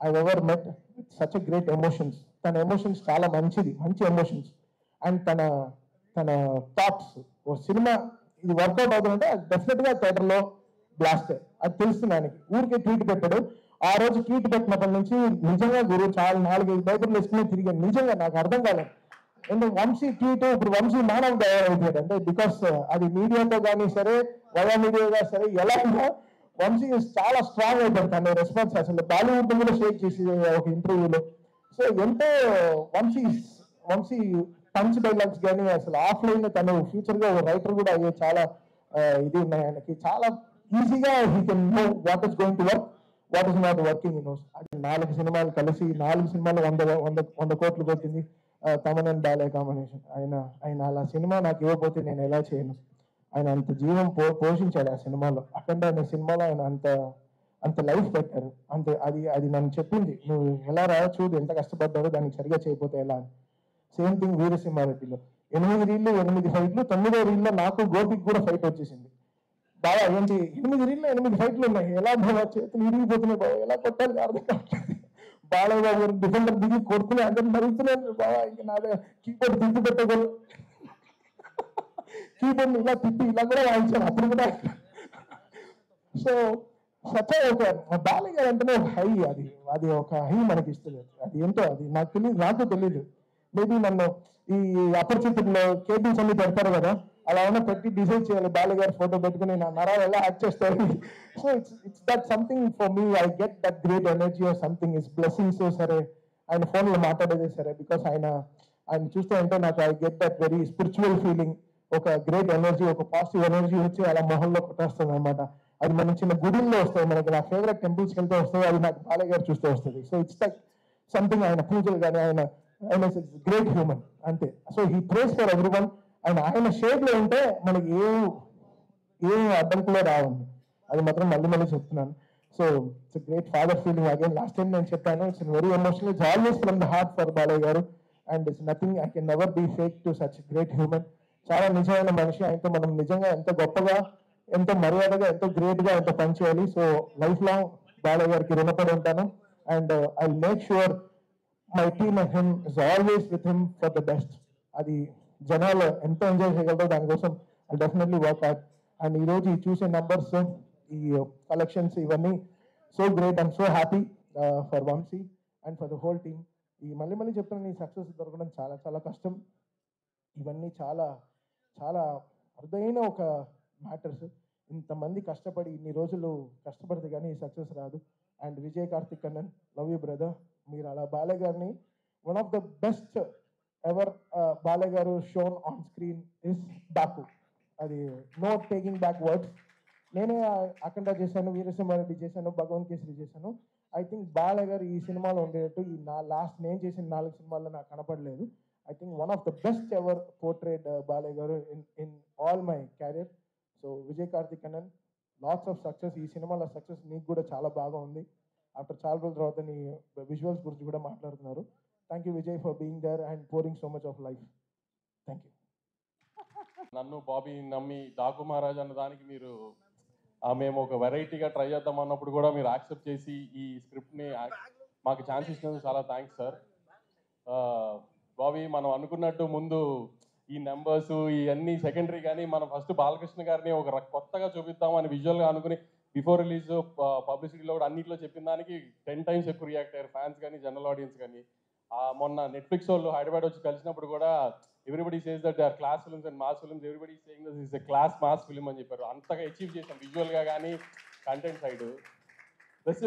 I ever met with such a great emotions. తన ఎమోషన్స్ చాలా మంచి ఎమోషన్స్. అండ్ తన థాట్స్, ఓ సినిమా ఇది వర్కౌట్ అవుతుందంటే అది డెఫినెట్ గా థియేటర్లో బ్లాస్ట్. అది తెలుస్తుంది ఆయనకి. ఊరికే ట్వీట్ పెట్టాడు. ఆ రోజు ట్వీట్ పెట్టినప్పటి నుంచి నిజంగా గురు చాలా 4-5 బైకులు వేసుకుని తిరిగాను. నిజంగా నాకు అర్థం కాలేదు ఎందుకు వంశీ ట్వీట్ ఇప్పుడు వంశీ మానవ అయిపోయాడు అంటే. బికాస్ అది మీడియాతో కానీ సరే, వయా మీడియాగా సరే, ఎలా ఉన్నా వంశీ చాలా స్ట్రాంగ్ అయిపోయాడు. తన రెస్పాన్స్ అసలు బాలీవుడ్ కూడా షేక్ చేసి ఒక ఇంటర్వ్యూలో. సో ఎంతో వంశీ పంచ్ డైలాగ్స్ కానీ అసలు ఆఫ్లైన్ తను ఫ్యూచర్ గా ఒక రైటర్ కూడా అయ్యే చాలా ఇది ఉన్నాయి ఆయనకి. చాలా ఈజీగా he can know what is going to work, what is not working in knows. అది 4 సినిమాలు కలిసి 4 సినిమాలు 100 కోట్లు కొట్టింది. Thaman and Balayya combination. ఆయన అలా సినిమా నాకు ఇవ్వకపోతే నేను ఎలా చేయను. ఆయన అంత జీవం పోషించాడు ఆ సినిమాలో. అఖండ అనే సినిమాలో ఆయన అంత లైఫ్ పెట్టారు. అంతే, అది నన్ను చెప్పింది, నువ్వు ఎలా రా చూడు ఎంత కష్టపడ్డారో, దానికి సరిగా చేయకపోతే ఎలా అని. సేమ్ థింగ్ వీరసింహారెడ్డిలో 8 రీళ్ళు 8 ఫైట్లు, 9వ రీల్లో నాకు గోపికి కూడా ఫైట్ వచ్చేసింది. బాగా ఏంటి 8 రీల్లో 8 ఫైట్లు ఉన్నాయి, ఎలా బాగా చేతులు ఇరిగిపోతున్నాయి బాబా, ఎలా కొట్టాలి అర్థం కావట్లేదు. బాలయ్య బాబు గారు డిఫెండర్ దిగి కొడుకుని అందరూ నరుగుతున్నాను బాబా. ఇంకా నా కీబోర్డ్ తిప్పి పెట్టగలరు, కీబోర్డ్ ఇలా తిప్పి ఇలా కూడా వాయించాను అప్పుడు కూడా. సో సచ్ ఒక బాలయ్య గారు అంటేనే ఒక హై, అది ఒక హై మనకి ఇస్తుంది. అది ఏంటో అది నాకు తెలియదు. మేబీ నన్ను ఈ అపరిచితుల్లో కేబుల్స్ అన్ని పెడతారు కదా, అలా ఉన్న పెట్టి డిసైడ్ చేయాలి. బాలయ్య గారి ఫోటో పెట్టుకుని నా నరాలు ఎలా యాక్ట్ చేస్తారు. So it's that something for me. I get that great energy or something. Is blessings సరే, ఆయన ఫోన్లో మాట్లాడేదే సరే, బికాస్ ఆయన చూస్తే అంటే నాకు I get that very spiritual feeling. ఒక గ్రేట్ ఎనర్జీ, ఒక పాజిటివ్ ఎనర్జీ వచ్చి అలా మొహంలో కొట్టేస్తుంది అనమాట. అది మన చిన్న గుడిల్లో వస్తాయి, మనకి నా ఫేవరెట్ టెంపుల్స్కి వెళ్తే వస్తాయి, అది నాకు బాలయ్య గారు చూస్తే వస్తుంది. So it's like something. ఆయన పూజలు కానీ ఆయన గ్రేట్ హ్యూమన్ అంతే. So he prays for every one. ఆయన షేప్ లో ఉంటే మనకి ఏ అడ్డంకులో రావండి. అది మాత్రం మళ్ళీ చెప్తున్నాను. So it's great father feeling again. Last time నేను చెప్పాను, it's very emotional. It's always from the heart for Balayya garu. And it's nothing, I can never be fake to such great human. చాలా నిజమైన మనిషి. ఆయనతో మనం నిజంగా ఎంతో గొప్పగా, ఎంతో మర్యాదగా, ఎంతో గ్రేట్ గా ఎంతో పనిచేయాలి. సో లైఫ్ లాంగ్ బాలయ్య గారికి రుణపడి ఉంటాను. And I make sure my team and him is always with him for the best. అది జనాలు ఎంతో ఎంజాయ్ చేయగలరో దానికోసం I definitely work out. And ఈ రోజు ఈ చూసే నంబర్స్, ఈ కలెక్షన్స్, ఇవన్నీ so great. I'm so happy for Vamshi and for the whole team. ఈ మళ్ళీ చెప్తున్నాను, ఈ సక్సెస్ దొరకడం చాలా చాలా కష్టం. ఇవన్నీ చాలా చాలా అరుదైన ఒక మ్యాటర్స్. ఇంతమంది కష్టపడి ఇన్ని రోజులు కష్టపడితే కానీ ఈ సక్సెస్ రాదు. And Vijay Karthik Kannan, love you brother. మీరు అలా బాలయ్య గారిని one of the best ever Balayya garu shown on screen is Daaku. అది నో టేకింగ్ బ్యాక్ వర్డ్స్. నేనే అఖండ చేశాను, వీరసింహారెడ్డి చేశాను, భగవంత్ కేసరి చేశాను. ఐ థింక్ బాలయ్య గారు ఈ సినిమాలో ఉండేటట్టు ఈ లాస్ట్ నేను చేసిన 4 సినిమాల్లో నాకు కనపడలేదు. I think one of the best ever portrait Balayya garu in all my career. So Vijay Karthik Annan, lots of success. ఈ సినిమాలో సక్సెస్ నీకు కూడా చాలా బాగా ఉంది. ఆఫ్టర్ చాలా రోజుల తర్వాత నీ విజువల్స్ గురించి కూడా మాట్లాడుతున్నారు. Thank you Vijay for being there and pouring so much of life. Thank you. నన్ను బాబీ నమ్మి డాకు మహారాజ్ అన్న దానికి మీరు మేము ఒక వెరైటీగా ట్రై చేద్దాం అన్నప్పుడు కూడా మీరు యాక్సెప్ట్ చేసి ఈ స్క్రిప్ట్ని మాకు ఛాన్స్ ఇచ్చినందుకు చాలా థ్యాంక్స్ సార్. బాబీ మనం అనుకున్నట్టు ముందు ఈ నెంబర్స్ ఇవన్నీ సెకండరీ, కానీ మనం ఫస్ట్ బాలకృష్ణ గారిని ఒక కొత్తగా చూపిద్దామని విజువల్గా అనుకుని బిఫోర్ రిలీజ్ పబ్లిసిటీలో కూడా అన్నింటిలో చెప్పిన దానికి 10 times ఎక్కువ రియాక్ట్ అయ్యారు ఫ్యాన్స్ కానీ జనరల్ ఆడియన్స్ కానీ. మొన్న నెట్ఫ్లిక్స్ వాళ్ళు హైదరాబాద్ వచ్చి కలిసినప్పుడు కూడా everybody says that they are class films and mass films, everybody saying this is a class mass film అని చెప్పారు. అంతగా అచీవ్ చేసాం విజువల్గా కానీ కంటెంట్ సైడ్. ప్లస్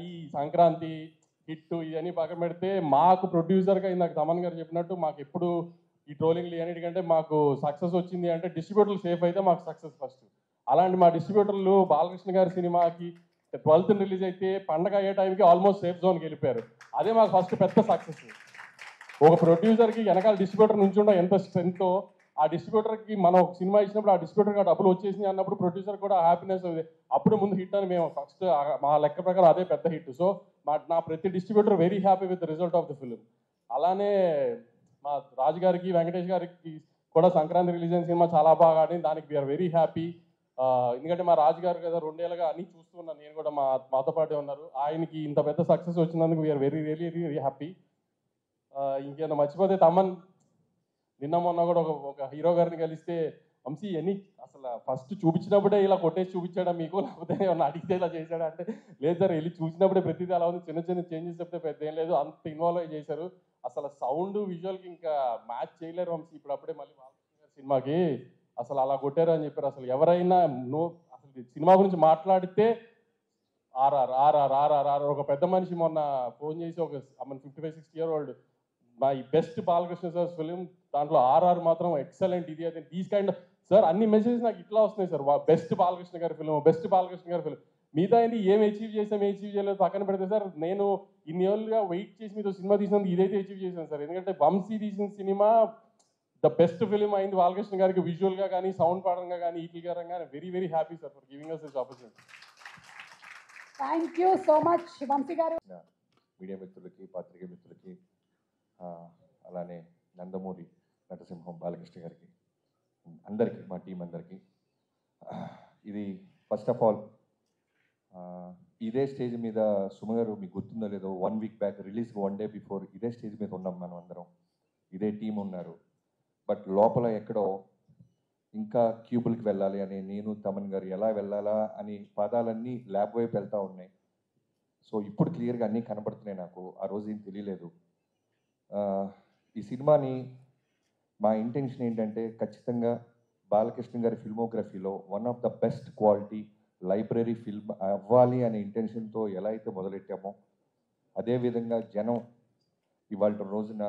ఈ సంక్రాంతి హిట్ ఇవన్నీ పక్కన పెడితే మాకు ప్రొడ్యూసర్గా ఇందాక తమన్ గారు చెప్పినట్టు మాకు ఎప్పుడు ఈ ట్రోలింగ్లు అన్నిటికంటే మాకు సక్సెస్ వచ్చింది అంటే డిస్ట్రిబ్యూటర్లు సేఫ్ అయితే మాకు సక్సెస్ ఫస్ట్. అలాంటి మా డిస్ట్రిబ్యూటర్లు బాలకృష్ణ గారి సినిమాకి 12th రిలీజ్ అయితే పండగ అయ్యే టైంకి ఆల్మోస్ట్ సేఫ్ జోన్కి వెళ్ళిపోయారు. అదే మాకు ఫస్ట్ పెద్ద సక్సెస్. ఒక ప్రొడ్యూసర్కి వెనకాల డిస్ట్రిబ్యూటర్ నుంచి ఉండే ఎంత స్ట్రెంగ్తో ఆ డిస్ట్రిబ్యూటర్కి మనం ఒక సినిమా ఇచ్చినప్పుడు ఆ డిస్ట్రిబ్యూటర్కి డబ్బులు వచ్చేసింది అన్నప్పుడు ప్రొడ్యూసర్ కూడా హ్యాపీనెస్ అవుతుంది. అప్పుడు ముందు హిట్ అని మేము ఫస్ట్ మా లెక్క ప్రకారం అదే పెద్ద హిట్. సో నా ప్రతి distributor very happy with the result of the film. అలానే మా రాజు గారికి వెంకటేష్ గారికి కూడా సంక్రాంతి రిలీజ్ అయిన సినిమా చాలా బాగా ఆడింది. దానికి వీఆర్ వెరీ హ్యాపీ. ఎందుకంటే మా రాజు గారు కదా 2 ఏళ్ళుగా అన్నీ చూస్తూ ఉన్నాను, నేను కూడా మాతో పాటే ఉన్నారు. ఆయనకి ఇంత పెద్ద సక్సెస్ వచ్చినందుకు we're very very very happy. ఇంకేదో మర్చిపోతే తమన్ నిన్న మొన్న కూడా ఒక హీరో గారిని కలిస్తే వంశీ ఎన్ని అసలు ఫస్ట్ చూపించినప్పుడే ఇలా కొట్టేసి చూపించాడా మీకు, లేకపోతే ఏమన్నా అడిగితే ఇలా చేశాడా అంటే లేదు సార్, వెళ్ళి చూసినప్పుడే ప్రతిదీ అలా ఉంది, చిన్న చిన్న చేంజెస్ చెప్తే పెద్ద ఏం లేదు, అంత ఇన్వాల్వ్ అయ్యి చేశారు. అసలు సౌండ్ విజువల్కి ఇంకా మ్యాచ్ చేయలేరు వంశీ. ఇప్పుడు అప్పుడే మళ్ళీ సినిమాకి అసలు అలా కొట్టారు అని చెప్పారు. అసలు ఎవరైనా అసలు సినిమా గురించి మాట్లాడితే ఆర్ఆర్ ఆర్ఆర్ ఆర్ఆర్ ఆర్ఆర్. ఒక పెద్ద మనిషి మొన్న ఫోన్ చేసి ఒక 55-60 year old my best Balakrishna sir film, దాంట్లో ఆర్ఆర్ మాత్రం ఎక్సలెంట్, ఇది అది దీస్ కైండ్ సార్ అన్ని మెసేజెస్ నాకు ఇట్లా వస్తున్నాయి సార్. బెస్ట్ బాలకృష్ణ గారి ఫిలిం, బెస్ట్ బాలకృష్ణ గారి ఫిలిం. మిగతా ఏంటి ఏం అచీవ్ చేసాం ఏం అచీవ్ చేయలేదు పక్కన పెడితే సార్, నేను ఇన్ని ఏళ్ళుగా వెయిట్ చేసి మీతో సినిమా తీసినందుకు ఇదైతే అచీవ్ చేశాను సార్. ఎందుకంటే వంశీ తీసిన సినిమా ద బెస్ట్ ఫిలిం అయింది బాలకృష్ణ గారికి, విజువల్గా కానీ సౌండ్ పరంగా కానీ వీటి పరంగా. Very very happy sir for giving us this opportunity. Thank you so much Vamshi garu. Media మిత్రులకి, పాత్రికేయ మిత్రులకి, అలానే నందమూరి నటసింహం బాలకృష్ణ గారికి, అందరికీ, మా టీం అందరికీ, ఇది ఫస్ట్ ఆఫ్ ఆల్ ఇదే స్టేజ్ మీద సుమ గారు మీకు గుర్తుందో లేదో 1 week back release 1 day before ఇదే స్టేజ్ మీద ఉన్నాం మనం అందరం, ఇదే టీం ఉన్నారు. బట్ లోపల ఎక్కడో ఇంకా క్యూబుల్కి వెళ్ళాలి అని నేను తమన్ గారు ఎలా వెళ్ళాలా అని పాదాలన్నీ ల్యాబ్ వైపు వెళ్తూ ఉన్నాయి. సో ఇప్పుడు క్లియర్గా అన్నీ కనబడుతున్నాయి నాకు, ఆ రోజు ఏం తెలియలేదు. ఈ సినిమాని మా ఇంటెన్షన్ ఏంటంటే ఖచ్చితంగా బాలకృష్ణ గారి ఫిల్మోగ్రఫీలో one of the best quality library film అవ్వాలి అనే ఇంటెన్షన్తో ఎలా అయితే మొదలెట్టామో అదేవిధంగా జనం ఇవాళ రోజున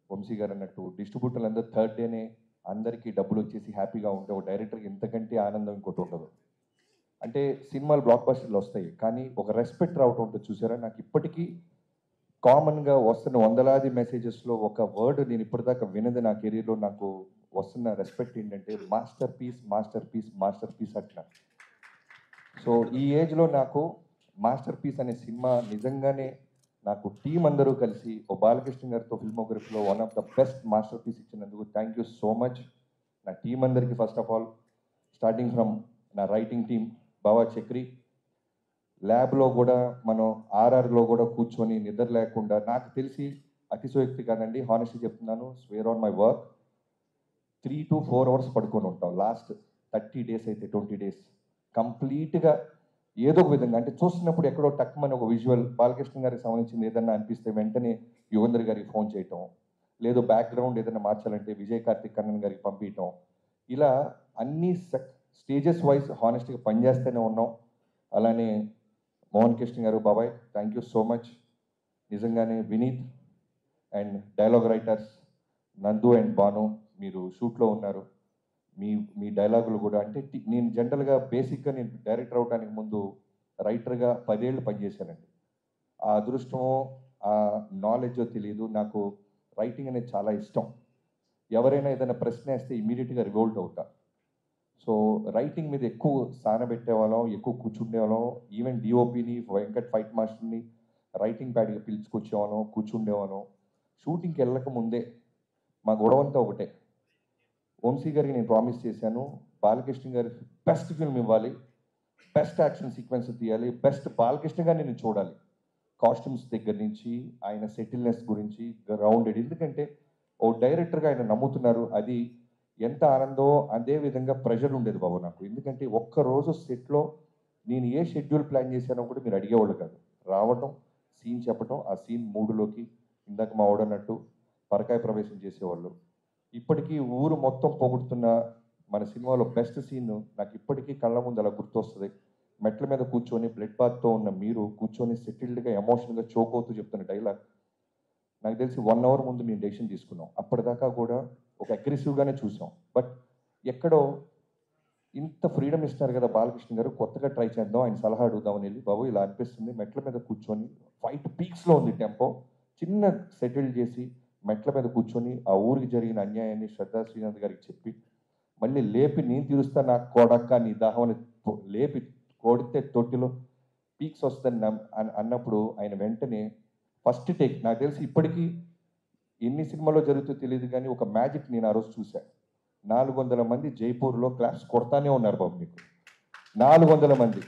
వంశీ గారు అన్నట్టు డిస్ట్రిబ్యూటర్లు అందరూ 3rd day అందరికీ డబ్బులు వచ్చేసి హ్యాపీగా ఉంటే ఒక డైరెక్టర్కి ఎంతకంటే ఆనందం ఇంకోటి ఉండదు. అంటే సినిమాలు బ్లాక్ బస్టర్లు వస్తాయి కానీ ఒక రెస్పెక్ట్ రావటం ఉంటుంది చూసారా. నాకు ఇప్పటికీ కామన్గా వస్తున్న వందలాది మెసేజెస్లో ఒక వర్డ్ నేను ఇప్పటిదాకా వినది నా కెరీర్లో నాకు వస్తున్న రెస్పెక్ట్ ఏంటంటే masterpiece masterpiece masterpiece అట్లా. సో ఈ ఏజ్లో నాకు మాస్టర్ పీస్ అనే సినిమా నిజంగానే నాకు టీం అందరూ కలిసి ఓ బాలకృష్ణ గారితో ఫిల్మోగ్రఫీలో one of the best masterpiece ఇచ్చినందుకు థ్యాంక్ యూ సో మచ్ నా టీం అందరికీ. First of all starting from నా రైటింగ్ టీం బావా చక్రి, ల్యాబ్లో కూడా మనం ఆర్ఆర్లో కూడా కూర్చొని నిద్ర లేకుండా, నాకు తెలిసి అతిశయోక్తి కాదండి, హానెస్ట్లీ చెప్తున్నాను, square on my work 3 to 4 hours పడుకొని ఉంటాం. లాస్ట్ 30 days అయితే 20 days కంప్లీట్గా ఏదో ఒక విధంగా, అంటే చూస్తున్నప్పుడు ఎక్కడో టక్మని ఒక విజువల్ బాలకృష్ణ గారికి సంబంధించింది ఏదన్నా అనిపిస్తే వెంటనే యుగంధర్ గారికి ఫోన్ చేయటం, లేదు బ్యాక్గ్రౌండ్ ఏదైనా మార్చాలంటే విజయ్ కార్తిక్ కన్నన్ గారికి పంపించటం, ఇలా అన్ని స్టేజెస్ వైజ్ హానెస్ట్గా పనిచేస్తూనే ఉన్నాం. అలానే మోహన్ కృష్ణ గారు, బాబాయ్ థ్యాంక్ యూ సో మచ్. నిజంగానే వినీత్ అండ్ డైలాగ్ రైటర్స్ నందు అండ్ బాను, మీరు షూట్లో ఉన్నారు, మీ మీ డైలాగులు కూడా అంటే నేను జనరల్గా బేసిక్గా నేను డైరెక్టర్ అవడానికి ముందు రైటర్గా 10 ఏళ్ళు పనిచేశానండి. ఆ అదృష్టమో ఆ నాలెడ్జో తెలియదు. నాకు రైటింగ్ అనేది చాలా ఇష్టం. ఎవరైనా ఏదైనా ప్రశ్న వేస్తే ఇమీడియట్గా రివోల్ట్ అవుతా. సో రైటింగ్ మీద ఎక్కువ స్థానం పెట్టేవాళ్ళం, ఎక్కువ కూర్చుండేవాళ్ళం. ఈవెన్ డిఓపిని వెంకట్ ఫైట్ మాస్టర్ని రైటింగ్ ప్యాడ్కి పిలుచుకొచ్చేవాళ్ళం, కూర్చుండేవాళ్ళం. షూటింగ్కి వెళ్ళక ముందే మా గొడవంతా ఒకటే. వంశీ గారికి నేను ప్రామిస్ చేశాను, బాలకృష్ణ గారికి బెస్ట్ ఫిల్మ్ ఇవ్వాలి, బెస్ట్ యాక్షన్ సీక్వెన్స్ తీయాలి, బెస్ట్ బాలకృష్ణ గారిని నేను చూడాలి. కాస్ట్యూమ్స్ దగ్గర నుంచి ఆయన సెటిల్నెస్ గురించి గ్రౌండెడ్. ఎందుకంటే ఓ డైరెక్టర్గా ఆయన నమ్ముతున్నారు, అది ఎంత ఆనందో అదే విధంగా ప్రెషర్ ఉండేది బాబు నాకు. ఎందుకంటే ఒక్కరోజు సెట్లో నేను ఏ షెడ్యూల్ ప్లాన్ చేశానో కూడా మీరు అడిగేవాళ్ళు కాదు. రావటం, సీన్ చెప్పటం, ఆ సీన్ మూడులోకి ఇందాక మా ఓడన్నట్టు పరకాయ ప్రవేశం చేసేవాళ్ళు. ఇప్పటికీ ఊరు మొత్తం పొగుడుతున్న మన సినిమాలో బెస్ట్ సీన్ నాకు ఇప్పటికీ కళ్ళ ముందు అలా గుర్తొస్తుంది. మెట్ల మీద కూర్చొని బ్లడ్ బాత్తో ఉన్న మీరు కూర్చొని సెటిల్డ్గా ఎమోషనల్గా చోక్ అవుతూ చెప్తున్న డైలాగ్ నాకు తెలిసి 1 అవర్ ముందు మేము డెసిషన్ తీసుకున్నాం. అప్పటిదాకా కూడా ఒక అగ్రెసివ్గానే చూసాం. బట్ ఎక్కడో ఇంత ఫ్రీడమ్ ఇస్తున్నారు కదా బాలకృష్ణ గారు, కొత్తగా ట్రై చేద్దాం, ఆయన సలహా అడుగుదామని వెళ్ళి బాబు ఇలా అనిపిస్తుంది, మెట్ల మీద కూర్చొని ఫైట్ పీక్స్లో ఉంది టెంపో, చిన్న సెటిల్ చేసి మెట్ల మీద కూర్చొని ఆ ఊరికి జరిగిన అన్యాయాన్ని శ్రద్ధా శ్రీనాథ్ గారికి చెప్పి మళ్ళీ లేపి నేను తీరుస్తా నాకు కొడక్క నీ దాహం లేపి కొడితే తొట్టిలో పీక్స్ వస్తుందని అన్నప్పుడు ఆయన వెంటనే ఫస్ట్ టేక్ నాకు తెలిసి ఇప్పటికీ ఎన్ని సినిమాలో జరుగుతుందో తెలియదు కానీ ఒక మ్యాజిక్ నేను ఆ రోజు చూశాను. 400 మంది జైపూర్లో క్లాప్స్ కొడతానే ఉన్నారు బాబు. మీకు 400 మంది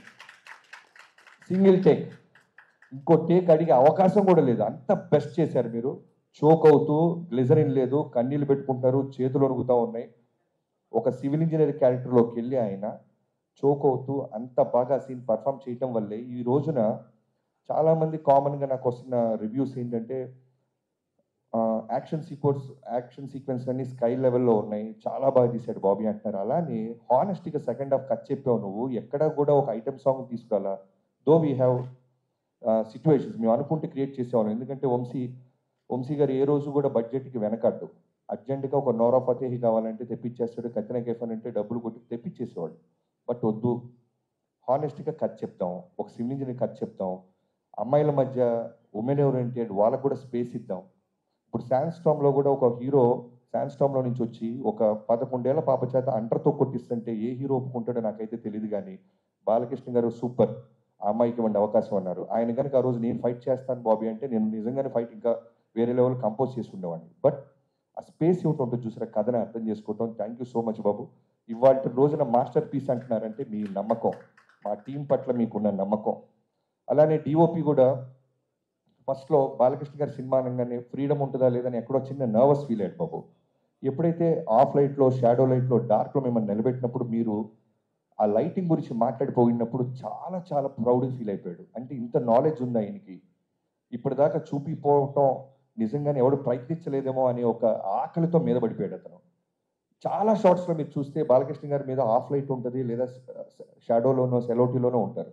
సింగిల్ టేక్, ఇంకో టేక్ అడిగే అవకాశం కూడా లేదు. అంత బెస్ట్ చేశారు మీరు. చోక్ అవుతూ, గ్లిజరిన్ లేదు, కన్నీళ్ళు పెట్టుకుంటారు, చేతులు వణుకుతూ ఉన్నాయి. ఒక సివిల్ ఇంజనీర్ క్యారెక్టర్లోకి వెళ్ళి ఆయన చోక్ అవుతూ అంత బాగా సీన్ పర్ఫామ్ చేయటం వల్లే ఈ రోజున చాలామంది కామన్గా నాకు వస్తున్న రివ్యూస్ ఏంటంటే యాక్షన్ సీక్వెన్స్ అన్ని స్కై లెవెల్లో ఉన్నాయి, చాలా బాగా తీశాడు బాబీ అంటున్నారు. అలానే హానెస్ట్గా సెకండ్ హాఫ్ కట్ చెప్పావు నువ్వు, ఎక్కడా కూడా ఒక ఐటమ్ సాంగ్ తీసుకురాలా. దో వీ హ్యావ్ సిచ్యువేషన్స్ మేము అనుకుంటే క్రియేట్ చేసేవాళ్ళం. ఎందుకంటే వంశీ గారు ఏ రోజు కూడా బడ్జెట్కి వెనకడ్డు. అర్జెంటుగా ఒక నోరా ఫతేహి కావాలంటే తెప్పించేస్తాడు, కత్తిన కేఫన్ అంటే డబ్బులు కొట్టి తెప్పించేసేవాడు. బట్ వద్దు, హానెస్ట్గా కథ చెప్తాం, ఒక సివిల్ ఇంజనీర్ కథ చెప్తాం, అమ్మాయిల మధ్య ఉమెన్ ఓరియంటెడ్ వాళ్ళకు కూడా స్పేస్ ఇద్దాం. ఇప్పుడు శాండ్స్టామ్లో కూడా ఒక హీరో శాండ్స్టామ్లో నుంచి వచ్చి ఒక 11 ఏళ్ల పాప చేత అంటర్తో కొట్టిస్తుంటే ఏ హీరో ఒప్పుకుంటాడో నాకైతే తెలియదు. కానీ బాలకృష్ణ గారు సూపర్, ఆ అమ్మాయికి ఇవ్వండి అవకాశం అన్నారు. ఆయన కనుక ఆ రోజు నేను ఫైట్ చేస్తాను బాబీ అంటే నేను నిజంగానే ఫైట్ ఇంకా వేరే లెవెల్ కంపోజ్ చేసి ఉండేవాడిని. బట్ ఆ స్పేస్ ఇవ్వటం ఉంటుంది చూసారా, కథని అర్థం చేసుకోవటం. థ్యాంక్ యూ సో మచ్ బాబు. ఇవాళ రోజున మాస్టర్ పీస్ అంటున్నారంటే మీ నమ్మకం, మా టీం పట్ల మీకున్న నమ్మకం. అలానే డిఓపి కూడా ఫస్ట్లో బాలకృష్ణ గారి సినిమా అనగానే ఫ్రీడమ్ ఉంటుందా లేదని ఎక్కడో చిన్న నర్వస్ ఫీల్ అయ్యాడు బాబు. ఎప్పుడైతే ఆఫ్ లైట్లో, షాడో లైట్లో, డార్క్లో మిమ్మల్ని నిలబెట్టినప్పుడు మీరు ఆ లైటింగ్ గురించి మాట్లాడిపోయినప్పుడు చాలా చాలా ప్రౌడ్గా ఫీల్ అయిపోయాడు. అంటే ఇంత నాలెడ్జ్ ఉంది ఆయనకి, ఇప్పటిదాకా చూపిపోవటం నిజంగానే ఎవడు ప్రయత్నించలేదేమో అనే ఒక ఆకలితో మీద పడిపోయాడు అతను. చాలా షార్ట్స్లో మీరు చూస్తే బాలకృష్ణ గారి మీద ఆఫ్ లైట్ ఉంటుంది, లేదా షాడోలోనో సెలోటీలోనో ఉంటారు.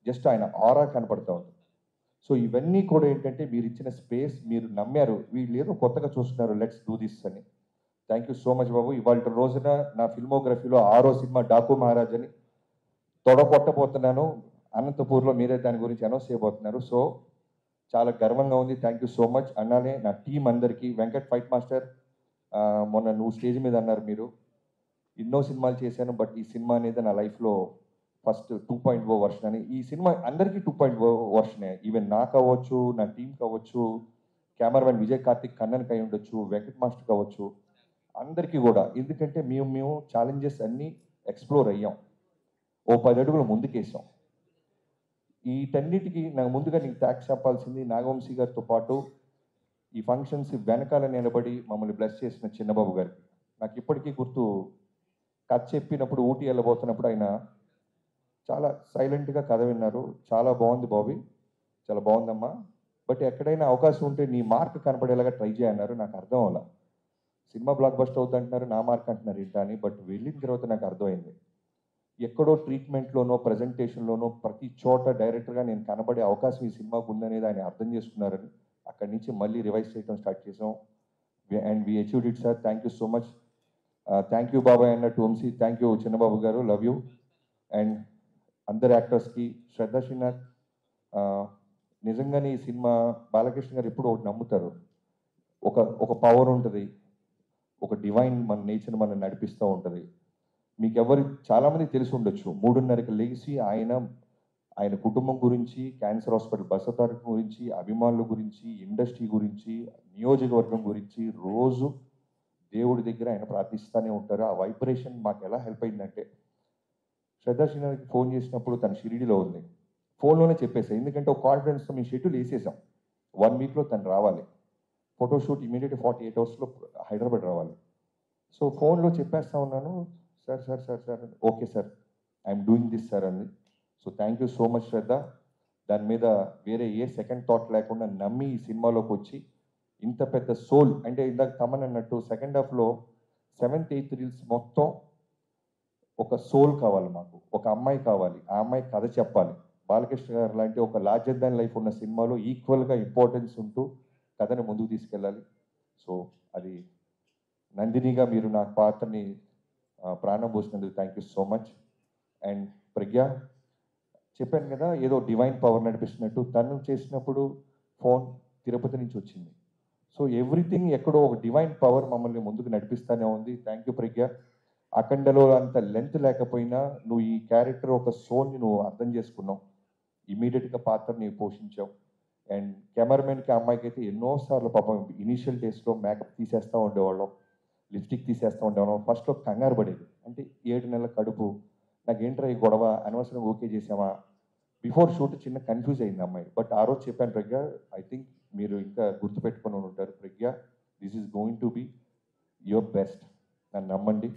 జస్ట్ ఆయన ఆరా కనపడతా ఉంటుంది. సో ఇవన్నీ కూడా ఏంటంటే మీరు ఇచ్చిన స్పేస్, మీరు నమ్మారు, వీళ్ళు ఏదో కొత్తగా చూస్తున్నారు, లెట్స్ డూ దిస్ అని. థ్యాంక్ యూ సో మచ్ బాబు. ఇవాళ రోజున నా ఫిల్మోగ్రఫీలో 6వ సినిమా డాకు మహారాజ్ అని తొడగొట్టబోతున్నాను. అనంతపూర్లో మీరే దాని గురించి అనౌన్స్ చేయబోతున్నారు. సో చాలా గర్వంగా ఉంది. Thank you so much. అన్నానే నా టీం అందరికీ, వెంకట్ ఫైట్ మాస్టర్, మొన్న నువ్వు స్టేజ్ మీద అన్నారు మీరు ఎన్నో సినిమాలు చేశాను, బట్ ఈ సినిమా అనేది నా లైఫ్లో ఫస్ట్ 2.0 వర్షన్ అని. ఈ సినిమా అందరికీ 2.0 వర్షనే. ఈవెన్ నాకు అవ్వచ్చు, నా టీం కావచ్చు, కెమెరామెన్ విజయ్ కార్తిక్ కన్నన్ కై ఉండొచ్చు, వెంకట్ మాస్టర్ కావచ్చు, అందరికీ కూడా. ఎందుకంటే మేము ఛాలెంజెస్ అన్నీ ఎక్స్ప్లోర్ అయ్యాం, ఓ 10 అడుగులు ముందుకేసాం. వీటన్నిటికీ నాకు ముందుగా నీకు థ్యాంక్స్ చెప్పాల్సింది నాగవంశీ గారితో పాటు ఈ ఫంక్షన్స్ వెనకాల నిలబడి మమ్మల్ని బ్లెస్ చేసిన చిన్నబాబు గారికి. నాకు ఇప్పటికీ గుర్తు, కథ చెప్పినప్పుడు ఊటీ వెళ్ళబోతున్నప్పుడు ఆయన చాలా సైలెంట్గా కథ విన్నారు. చాలా బాగుంది బాబీ, చాలా బాగుందమ్మా, బట్ ఎక్కడైనా అవకాశం ఉంటే నీ మార్క్ కనపడేలాగా ట్రై చేయన్నారు. నాకు అర్థం అవ్వాల, సినిమా బ్లాక్ బస్టర్ అవుతుంది అంటున్నారు, నా మార్క్ అంటున్నారు ఏంటా అని. బట్ వెళ్ళిన తర్వాత నాకు అర్థమైంది, ఎక్కడో ట్రీట్మెంట్లోనో ప్రజెంటేషన్లోనో ప్రతి చోట డైరెక్టర్గా నేను కనబడే అవకాశం ఈ సినిమాకు ఉందనేది ఆయన అర్థం చేసుకున్నారని అక్కడి నుంచి మళ్ళీ రివైజ్ చేయడం స్టార్ట్ చేసాం. And we achieved it sir. Thank you so much. Thank you బాబాయ్ అన్నట్టు వంశీ, థ్యాంక్ యూ చిన్నబాబు గారు, లవ్ యూ. అండ్ అందరు యాక్టర్స్కి, శ్రద్ధా శ్రీనాథ్, నిజంగానే ఈ సినిమా బాలకృష్ణ గారు ఎప్పుడు ఒకటి నమ్ముతారు, ఒక ఒక పవర్ ఉంటుంది, ఒక డివైన్ మన నేచర్ మనం నడిపిస్తూ ఉంటుంది. మీకు చాలామంది తెలిసి ఉండొచ్చు, 3:30కి లేచి ఆయన కుటుంబం గురించి, క్యాన్సర్ హాస్పిటల్ బసతారకం గురించి, అభిమానుల గురించి, ఇండస్ట్రీ గురించి, నియోజకవర్గం గురించి రోజు దేవుడి దగ్గర ఆయన ప్రార్థిస్తూనే ఉంటారు. ఆ వైబ్రేషన్ మాకు ఎలా హెల్ప్ అయిందంటే, శ్రద్ధా శ్రీనాథ్కి ఫోన్ చేసినప్పుడు తన షిరిడిలో ఉంది, ఫోన్లోనే చెప్పేసాం. ఎందుకంటే ఒక కాన్ఫిడెన్స్తో మేము షెడ్యూల్ వేసేసాం, 1 వీక్లో తను రావాలి, ఫోటోషూట్ ఇమీడియట్ 48 అవర్స్లో హైదరాబాద్ రావాలి. సో ఫోన్లో చెప్పేస్తా ఉన్నాను, sir sir sir sir okay sir, I'm doing this sir అంది. So thank you so much Shraddha. దాని మీద వేరే ఏ సెకండ్ థాట్ లేకుండా నమ్మి ఈ సినిమాలోకి వచ్చి ఇంత పెద్ద సోల్, అంటే ఇందాక తమన్ అన్నట్టు సెకండ్ హాఫ్లో 7th 8th రీల్స్ మొత్తం ఒక సోల్ కావాలి మాకు, ఒక అమ్మాయి కావాలి, ఆ అమ్మాయి కథ చెప్పాలి. బాలకృష్ణ గారు లాంటి ఒక లార్జర్ దాన్ లైఫ్ ఉన్న సినిమాలో ఈక్వల్గా ఇంపార్టెన్స్ ఉంటూ కథని ముందుకు తీసుకెళ్ళాలి. సో అది నందినిగా మీరు నా పాత్రని ప్రాణం పోసినందుకు thank you so much. And Pragya, చెప్పాను కదా ఏదో డివైన్ పవర్ నడిపిస్తున్నట్టు, తను చేసినప్పుడు ఫోన్ తిరుపతి నుంచి వచ్చింది. సో ఎవ్రీథింగ్ ఎక్కడో ఒక డివైన్ పవర్ మమ్మల్ని ముందుకు నడిపిస్తూనే ఉంది. థ్యాంక్ యూ ప్రజ్ఞ. అఖండలో అంత లెంత్ లేకపోయినా నువ్వు ఈ క్యారెక్టర్ ఒక సోల్ని నువ్వు అర్థం చేసుకున్నావు, ఇమీడియట్గా పాత్రని పోషించావు. అండ్ కెమెరామెన్కి అమ్మాయికి అయితే ఎన్నోసార్లు పాపం ఇనీషియల్ డేస్లో మేకప్ తీసేస్తూ ఉండేవాళ్ళం, లిప్స్టిక్ తీసేస్తూ ఉండేవాళ్ళం. ఫస్ట్లో కంగారు పడేది, అంటే 7 నెలల కడుపు, నాకేంట్రా ఈ గొడవ, అనవసరంగా ఓకే చేసామా, బిఫోర్ షూట్ చిన్న కన్ఫ్యూజ్ అయింది అమ్మాయి. బట్ ఆ రోజు చెప్పాను, ప్రజ్ఞ ఐ థింక్ మీరు ఇంకా గుర్తుపెట్టుకుని ఉంటారు Pragya, this is going to be your best, నన్ను నమ్మండి.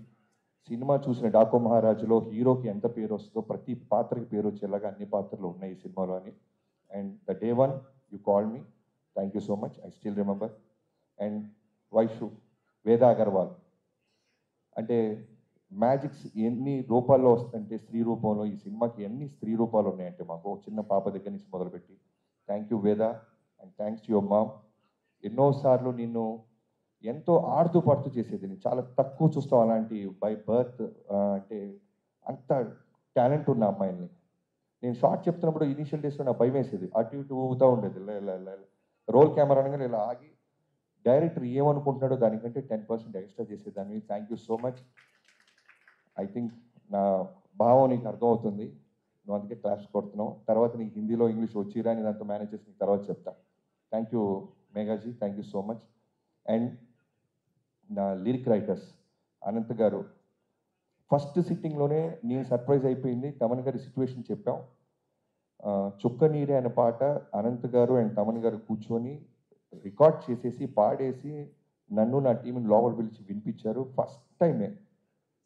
సినిమా చూసిన డాకు మహారాజులో హీరోకి ఎంత పేరు వస్తుందో ప్రతి పాత్రకి పేరు వచ్చేలాగా అన్ని పాత్రలు ఉన్నాయి ఈ సినిమాలో అని. And the day 1 you call me, thank you so much, I still remember. And Vaishu, వేద అగర్వాల్, అంటే మ్యాజిక్స్ ఎన్ని రూపాల్లో వస్తుందంటే స్త్రీ రూపంలో, ఈ సినిమాకి ఎన్ని స్త్రీ రూపాలు ఉన్నాయంటే మాకు చిన్న పాప దగ్గర నుంచి మొదలుపెట్టి. థ్యాంక్ యూ వేద, and thanks to your mom. ఎన్నోసార్లు నిన్ను ఎంతో ఆడుతూ పాడుతూ చేసేది, నేను చాలా తక్కువ చూస్తాం అలాంటి బై బర్త్, అంటే అంత టాలెంట్ ఉన్న అమ్మాయిని. నేను షార్ట్ చెప్తున్నప్పుడు ఇనీషియల్ డేస్లో నాకు భయం వేసేది, అటు ఇటు ఊగుతూ ఉండేది, రోల్ కెమెరా అనగానే ఇలా ఆగి డైరెక్టర్ ఏమనుకుంటున్నాడో దానికంటే 10% ఎక్స్ట్రా చేసేదాన్ని. Thank you so much. I think నా భావం నీకు అర్థమవుతుంది, నువ్వు అందుకే క్లాస్ కొడుతున్నావు. తర్వాత నీకు హిందీలో ఇంగ్లీష్ వచ్చిరా అని దాంతో మేనేజ్ చేసి నీకు తర్వాత చెప్తా. Thank you Meghaji, thank you so much. And నా లిరిక్ రైటర్స్ అనంత్ గారు, ఫస్ట్ సిట్టింగ్లోనే నేను సర్ప్రైజ్ అయిపోయింది, తమన్ గారి సిచ్యువేషన్ చెప్పాం. చుక్క నీరే అనే పాట అనంత్ గారు అండ్ తమన్ గారు కూర్చొని రికార్డ్ చేసేసి పాడేసి నన్ను నా టీంని లోపల పిలిచి వినిపించారు. ఫస్ట్ టైమే,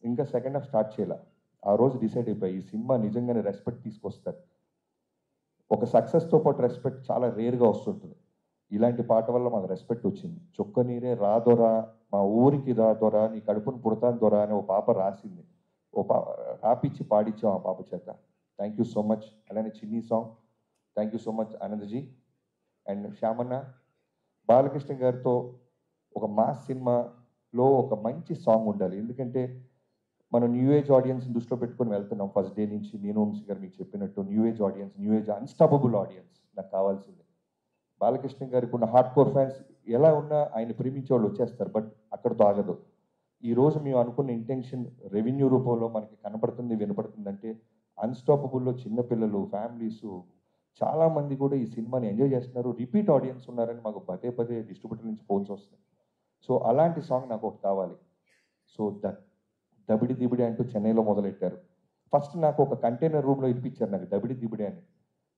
ఇంకా సెకండ్ హాఫ్ స్టార్ట్ చేయాల. ఆ రోజు డిసైడ్ అయిపోయి ఈ సినిమా నిజంగానే రెస్పెక్ట్ తీసుకొస్తారు. ఒక సక్సెస్తో పాటు రెస్పెక్ట్ చాలా రేర్గా వస్తుంటుంది, ఇలాంటి పాట వల్ల మాకు రెస్పెక్ట్ వచ్చింది. చుక్క నీరే రాదొరా, మా ఊరికి రాదొరా, నీ కడుపును పుడతాను దొరా అని ఒక పాప రాసింది, రాపిచ్చి పాడించాం ఆ పాప చేత. Thank you so much. అలానే చిన్ని song, thank you so much Anandji. And Shyamanna, Balakrishna గారితో ఒక మాస్ సినిమాలో ఒక మంచి సాంగ్ ఉండాలి, ఎందుకంటే మనం న్యూ ఏజ్ ఆడియన్స్ దృష్టిలో పెట్టుకొని వెళ్తున్నాం. ఫస్ట్ డే నుంచి నేను వంశీ గారు మీకు చెప్పినట్టు new age audience, new age unstoppable audience నాకు కావాల్సింది. బాలకృష్ణ గారికి ఉన్న హార్డ్ కోర్ ఫ్యాన్స్ ఎలా ఉన్నా ఆయన ప్రేమించే వాళ్ళు వచ్చేస్తారు, బట్ అక్కడితో ఆగదు. ఈరోజు మేము అనుకున్న ఇంటెన్షన్ రెవెన్యూ రూపంలో మనకి కనపడుతుంది, వినపడుతుందంటే అన్స్టాపబుల్లో చిన్నపిల్లలు, ఫ్యామిలీస్ చాలామంది కూడా ఈ సినిమాని ఎంజాయ్ చేస్తున్నారు, రిపీట్ ఆడియన్స్ ఉన్నారని మాకు పదే పదే డిస్ట్రిబ్యూటర్ నుంచి ఫోన్స్ వస్తాయి. సో అలాంటి సాంగ్ నాకు ఒకటి కావాలి. సో దబిడి దిబిడి అంటూ చెన్నైలో మొదలెట్టారు. ఫస్ట్ నాకు ఒక కంటైనర్ రూమ్లో ఇప్పించారు నాకు దబిడి దిబిడి అని,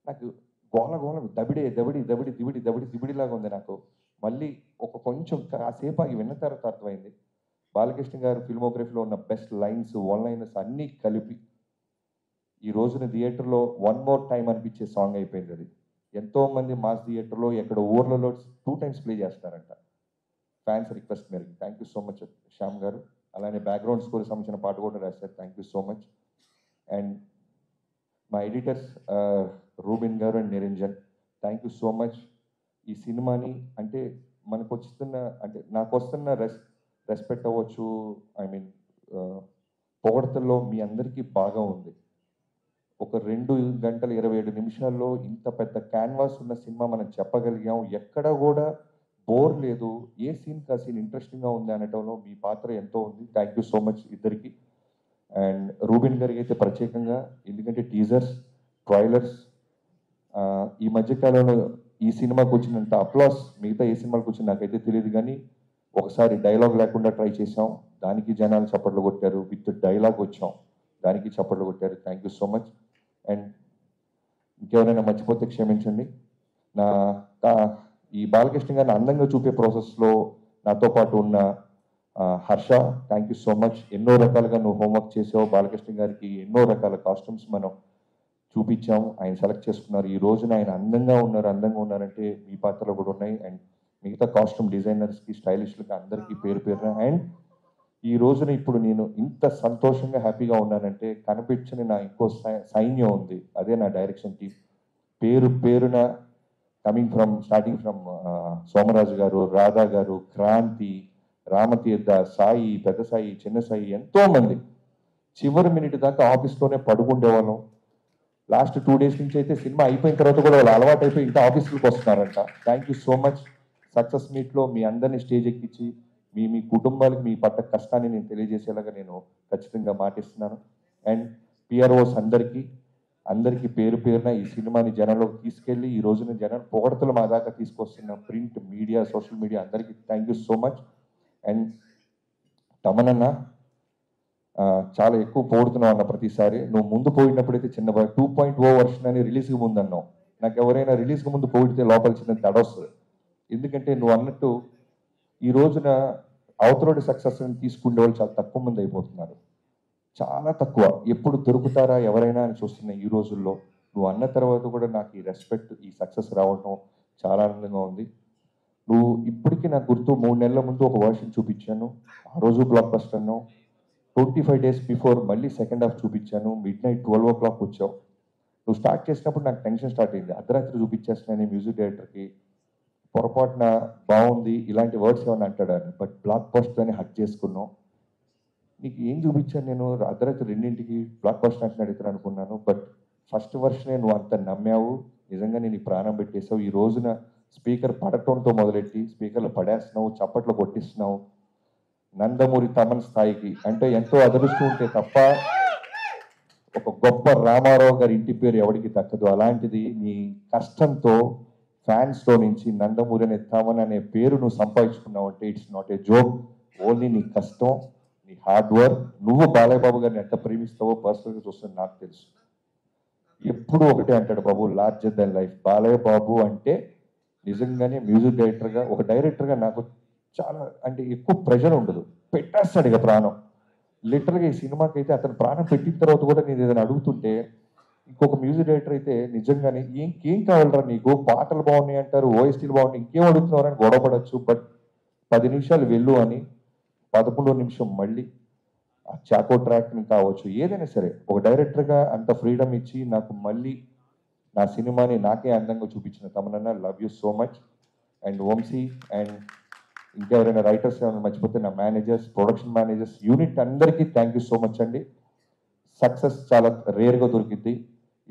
నాకు గోల గోల దబిడే దబిడి దబిడి దిబిడి దబిడి దిబిడిలాగా ఉంది నాకు. మళ్ళీ ఒక కొంచెం కాసేపు ఆగి విన్న తర్వాత అర్థమైంది బాలకృష్ణ గారు ఫిల్మోగ్రఫీలో ఉన్న బెస్ట్ లైన్స్, వన్ లైనర్స్ అన్నీ కలిపి ఈ రోజున థియేటర్లో వన్ మోర్ టైం అనిపించే సాంగ్ అయిపోయింది అది. ఎంతోమంది మాస్ థియేటర్లో ఎక్కడ ఊర్లలో 2 times ప్లే చేస్తారంట ఫ్యాన్స్ రిక్వెస్ట్ మేరకు. Thank you so much Shyam గారు. అలానే బ్యాక్గ్రౌండ్ స్కోర్ సంబంధించిన పాట కూడా రాశారు, thank you so much. And మా ఎడిటర్స్ రూబిన్ గారు and Niranjan, thank you so much. ఈ సినిమాని అంటే మనకు వస్తున్న, అంటే నాకు వస్తున్న రెస్పెక్ట్ అవ్వచ్చు, ఐ మీన్ పొగడతల్లో మీ అందరికీ బాగా ఉంది. ఒక 2 గంటల 27 నిమిషాల్లో ఇంత పెద్ద క్యాన్వాస్ ఉన్న సినిమా మనం చెప్పగలిగాం. ఎక్కడ కూడా బోర్ లేదు, ఏ సీన్ కా సీన్ ఇంట్రెస్టింగ్గా ఉంది అనటంలో మీ పాత్ర ఎంతో ఉంది. థ్యాంక్ యూ సో మచ్ ఇద్దరికి. అండ్ రూబిన్ గారికి అయితే ప్రత్యేకంగా, ఎందుకంటే టీజర్స్, ట్రైలర్స్, ఈ మధ్యకాలంలో ఈ సినిమాకి వచ్చినంత అప్లాస్ మిగతా ఏ సినిమాలకు వచ్చింది నాకైతే తెలియదు, కానీ ఒకసారి డైలాగ్ లేకుండా ట్రై చేసాం, దానికి జనాలు చప్పట్లు కొట్టారు. విత్ డైలాగ్ వచ్చాం, దానికి చప్పట్లు కొట్టారు. Thank you so much. And ఇంకెవరైనా మర్చిపోతే క్షమించండి. ఈ బాలకృష్ణ గారిని అందంగా చూపే ప్రాసెస్లో నాతో పాటు ఉన్న Harsha, thank you so much. ఎన్నో రకాలుగా నువ్వు హోంవర్క్ చేసావు. బాలకృష్ణ గారికి ఎన్నో రకాల కాస్ట్యూమ్స్ మనం చూపించాం, ఆయన సెలెక్ట్ చేసుకున్నారు. ఈ రోజున ఆయన అందంగా ఉన్నారంటే మీ పాత్రలో కూడా ఉన్నాయి. అండ్ మిగతా కాస్ట్యూమ్ డిజైనర్స్కి, స్టైలిష్లకి అందరికీ పేరు పేరున. అండ్ ఈ రోజున ఇప్పుడు నేను ఇంత సంతోషంగా హ్యాపీగా ఉన్నానంటే కనిపించని నా ఇంకో సైన్యం ఉంది, అదే నా డైరెక్షన్ టీం. పేరున స్టార్టింగ్ ఫ్రమ్ సోమరాజు గారు, రాధా గారు, క్రాంతి, రామతీర్థ, సాయి, పెద్ద సాయి, చిన్న సాయి, ఎంతో మంది చివరి మినిట్ దాకా ఆఫీస్లోనే పడుకుండేవాళ్ళం. లాస్ట్ 2 days నుంచి అయితే సినిమా అయిపోయిన తర్వాత కూడా వాళ్ళు అలవాటు అయిపోయి ఇంకా ఆఫీసులకు వస్తున్నారంట. Thank you so much. Success మీట్లో మీ అందరినీ స్టేజ్ ఎక్కించి మీ కుటుంబాలకు మీ పట్ల కష్టాన్ని నేను తెలియజేసేలాగా నేను ఖచ్చితంగా మాటిస్తున్నాను. అండ్ పిఆర్ఓస్ అందరికీ పేరు పేరున ఈ సినిమాని జనంలోకి తీసుకెళ్ళి ఈ రోజున జనం పొగడతలు మా దాకా తీసుకొస్తున్న ప్రింట్ మీడియా, సోషల్ మీడియా అందరికీ thank you so much. And Thamananna చాలా ఎక్కువ పోడుతున్నావు అన్న ప్రతిసారి. నువ్వు ముందు పోయినప్పుడైతే చిన్న 2.0 వర్షన్ అని రిలీజ్కి ముందు అన్నావు. నాకు ఎవరైనా రిలీజ్కి ముందు పోయితే లోపల చిన్న తడ వస్తుంది. ఎందుకంటే నువ్వు అన్నట్టు ఈ రోజున అవతలోడి సక్సెస్ని తీసుకునే వాళ్ళు చాలా తక్కువ మంది అయిపోతున్నారు, చాలా తక్కువ. ఎప్పుడు దొరుకుతారా ఎవరైనా అని చూస్తున్నాయి ఈ రోజుల్లో. నువ్వు అన్న తర్వాత కూడా నాకు ఈ రెస్పెక్ట్, ఈ సక్సెస్ రావటం చాలా ఆనందంగా ఉంది. నువ్వు ఇప్పటికీ నాకు గుర్తు 3 నెలల ముందు ఒక వర్షన్ చూపించాను, ఆ రోజు బ్లాక్ బస్టర్ అన్నావు. 25 days బిఫోర్ మళ్ళీ సెకండ్ హాఫ్ చూపించాను, midnight 12 o'clock వచ్చావు. నువ్వు స్టార్ట్ చేసినప్పుడు నాకు టెన్షన్ స్టార్ట్ అయింది, అర్ధరాత్రి చూపించేస్తున్నాను మ్యూజిక్ డైరెక్టర్కి, పొరపాటున బాగుంది ఇలాంటి వర్డ్స్ ఏమన్నా అంటాడని. బట్ బ్లాక్ బస్టర్ అని హక్ చేసుకున్నావు. నీకు ఏం చూపించాను నేను, అర్ధరాత్రి 2ంటికి బ్లాక్ బస్టర్ అంటే అడుగుతాను అనుకున్నాను. బట్ ఫస్ట్ వర్షనే నువ్వు అంత నమ్మావు, నిజంగా నేను ప్రాణం పెట్టేసావు. ఈ రోజున స్పీకర్ పడటంతో మొదలెట్టి స్పీకర్లు పడేస్తున్నావు, చప్పట్లు కొట్టిస్తున్నావు. నందమూరి తమన్ స్థాయికి అంటే ఎంతో అదృష్టం ఉంటే తప్ప ఒక గొప్ప రామారావు గారి ఇంటి పేరు ఎవరికి దక్కదు. అలాంటిది నీ కష్టంతో ఫ్యాన్స్లో నుంచి నందమూరి అనే తమన్ అనే పేరు నువ్వు సంపాదించుకున్నావు అంటే it's not a joke. Only నీ కష్టం, నీ హార్డ్ వర్క్. నువ్వు బాలయ్య బాబు గారిని ఎంత ప్రేమిస్తావో పర్సనల్గా చూస్తుంది నాకు తెలుసు. ఎప్పుడు ఒకటే అంటాడు బాబు, larger than life. Balayya Babu అంటే నిజంగానే మ్యూజిక్ డైరెక్టర్గా, ఒక డైరెక్టర్గా నాకు చాలా అంటే ఎక్కువ ప్రెషర్ ఉండదు. పెట్టేస్తాడు ఇక ప్రాణం. లిటరల్గా ఈ సినిమాకి అయితే అతను ప్రాణం పెట్టిన తర్వాత కూడా నేను ఏదైనా అడుగుతుంటే, ఇంకొక మ్యూజిక్ డైరెక్టర్ అయితే నిజంగానే ఇంకేం కావాలరా నీకు, పాటలు బాగున్నాయి అంటారు, ఓఎస్టీలు బాగున్నాయి, ఇంకేం అడుగుతున్నావు అని గొడవపడచ్చు. బట్ 10 నిమిషాలు వెళ్ళు అని 11వ నిమిషం మళ్ళీ ఆ చాకో ట్రాక్ని కావచ్చు, ఏదైనా సరే ఒక డైరెక్టర్గా అంత ఫ్రీడమ్ ఇచ్చి నాకు మళ్ళీ నా సినిమాని నాకే అందంగా చూపించిన Thamananna, love you so much. And Vamsi and ఇంకెవరైనా రైటర్స్ ఏమైనా మర్చిపోతే నా మేనేజర్స్, ప్రొడక్షన్ మేనేజర్స్, యూనిట్ అందరికీ థ్యాంక్ యూ సో మచ్ అండి. సక్సెస్ చాలా రేర్గా దొరికింది,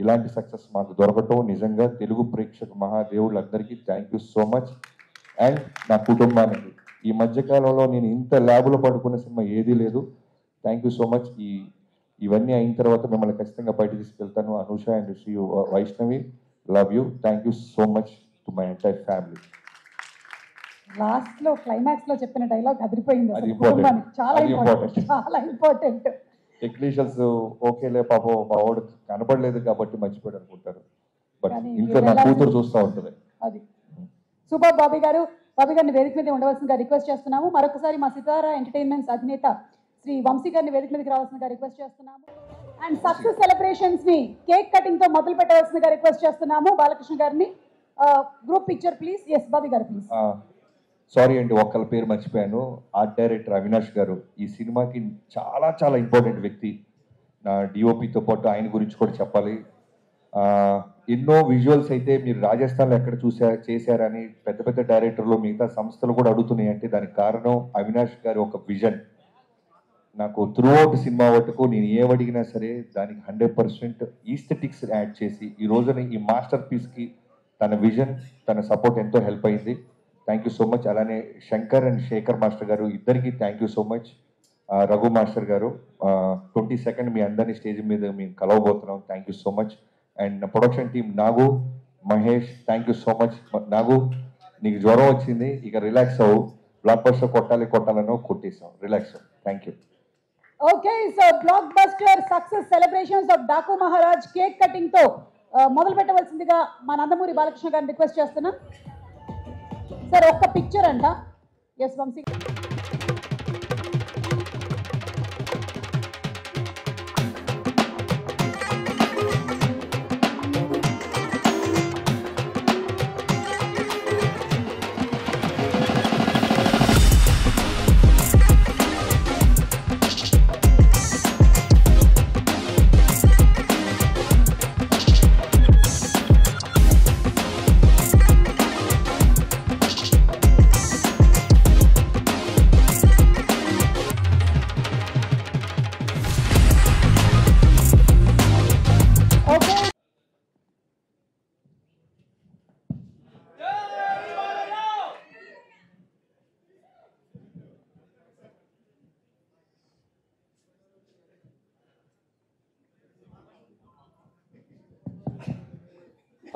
ఇలాంటి సక్సెస్ మాకు దొరకటం నిజంగా తెలుగు ప్రేక్షక మహాదేవుళ్ళందరికీ thank you so much. And నా కుటుంబానికి ఈ మధ్యకాలంలో నేను ఇంత ల్యాబ్లో పడుకున్న సినిమా ఏదీ లేదు. Thank you so much. ఇవన్నీ అయిన తర్వాత మిమ్మల్ని ఖచ్చితంగా బయట తీసుకెళ్తాను. Anusha and Sri Vaishnavi, love you. Thank you so much to my entire family. Last లో క్లైమాక్స్ లో చెప్పిన డైలాగ్ అదిరిపోయింది. అది అసలు కుటుంబానికి చాలా అది ఇంపార్టెంట్, చాలా ఇంపార్టెంట్. టెక్నీషియన్స్ ఓకేలే పాపం మా వాడు కనపడలేదు కాబట్టి మర్చిపోయాడు అనుకుంటారు, బట్ కానీ ఇంట్లో నా కూతురు చూస్తూ ఉంటుంది. అది సూపర్. బాబీ గారిని వేదిక మీద ఉండవలసిందిగా రిక్వెస్ట్ చేస్తున్నాము. మరొకసారి మా సితారా ఎంటర్టైన్మెంట్స్ అధినేత శ్రీ వంశీ గారిని వేదిక మీదకి రావాల్సిందిగా రిక్వెస్ట్ చేస్తున్నాము. అండ్ సక్సెస్ సెలబ్రేషన్స్ ని కేక్ కటింగ్ తో మొదలు పెట్టవలసిందిగా రిక్వెస్ట్ చేస్తున్నాము బాలకృష్ణ గారిని. Group picture please. Yes Bobby garu please. Sorry అండి, ఒక్కళ్ళ పేరు మర్చిపోయాను. ఆర్ట్ డైరెక్టర్ అవినాష్ గారు ఈ సినిమాకి చాలా చాలా ఇంపార్టెంట్ వ్యక్తి. నా డిఓపితో పాటు ఆయన గురించి కూడా చెప్పాలి. ఎన్నో విజువల్స్ అయితే మీరు రాజస్థాన్లో ఎక్కడ చేశారని పెద్ద పెద్ద డైరెక్టర్లు మిగతా సంస్థలు కూడా అడుగుతున్నాయి. అంటే దానికి కారణం అవినాష్ గారి ఒక విజన్. నాకు త్రూ అవుట్ సినిమా వరకు నేను ఏమడిగినా సరే దానికి 100% ఈస్థెటిక్స్ యాడ్ చేసి ఈ రోజున ఈ మాస్టర్ పీస్కి తన విజన్, తన సపోర్ట్ ఎంతో హెల్ప్ అయింది. Thank you so much. అలానే శంకర్ అండ్ శేఖర్ మాస్టర్ గారు ఇద్దరికి thank you so much. Raghu master garu 22nd మీ అందరినీ స్టేజ్ మీద మేము కలవబోతున్నాం. Thank you so much. And production team Nagu, Mahesh, thank you so much. Nagu, నీకు జ్వరం వచ్చింది, ఇక రిలాక్స్ అవ్వు. బ్లాక్ బస్టర్ కొట్టాలనో కొట్టేసాం. రిలాక్స్ అవ్వు. Thank you. Okay, so blockbuster success celebrations of Daku Maharaj cake cutting తో మొదలు పెట్టవలసిందిగా మా నందమూరి బాలకృష్ణ గారిని రిక్వెస్ట్ చేస్తున్నా. సార్ ఒక్క పిక్చర్ అంట. ఎస్ వంశీ.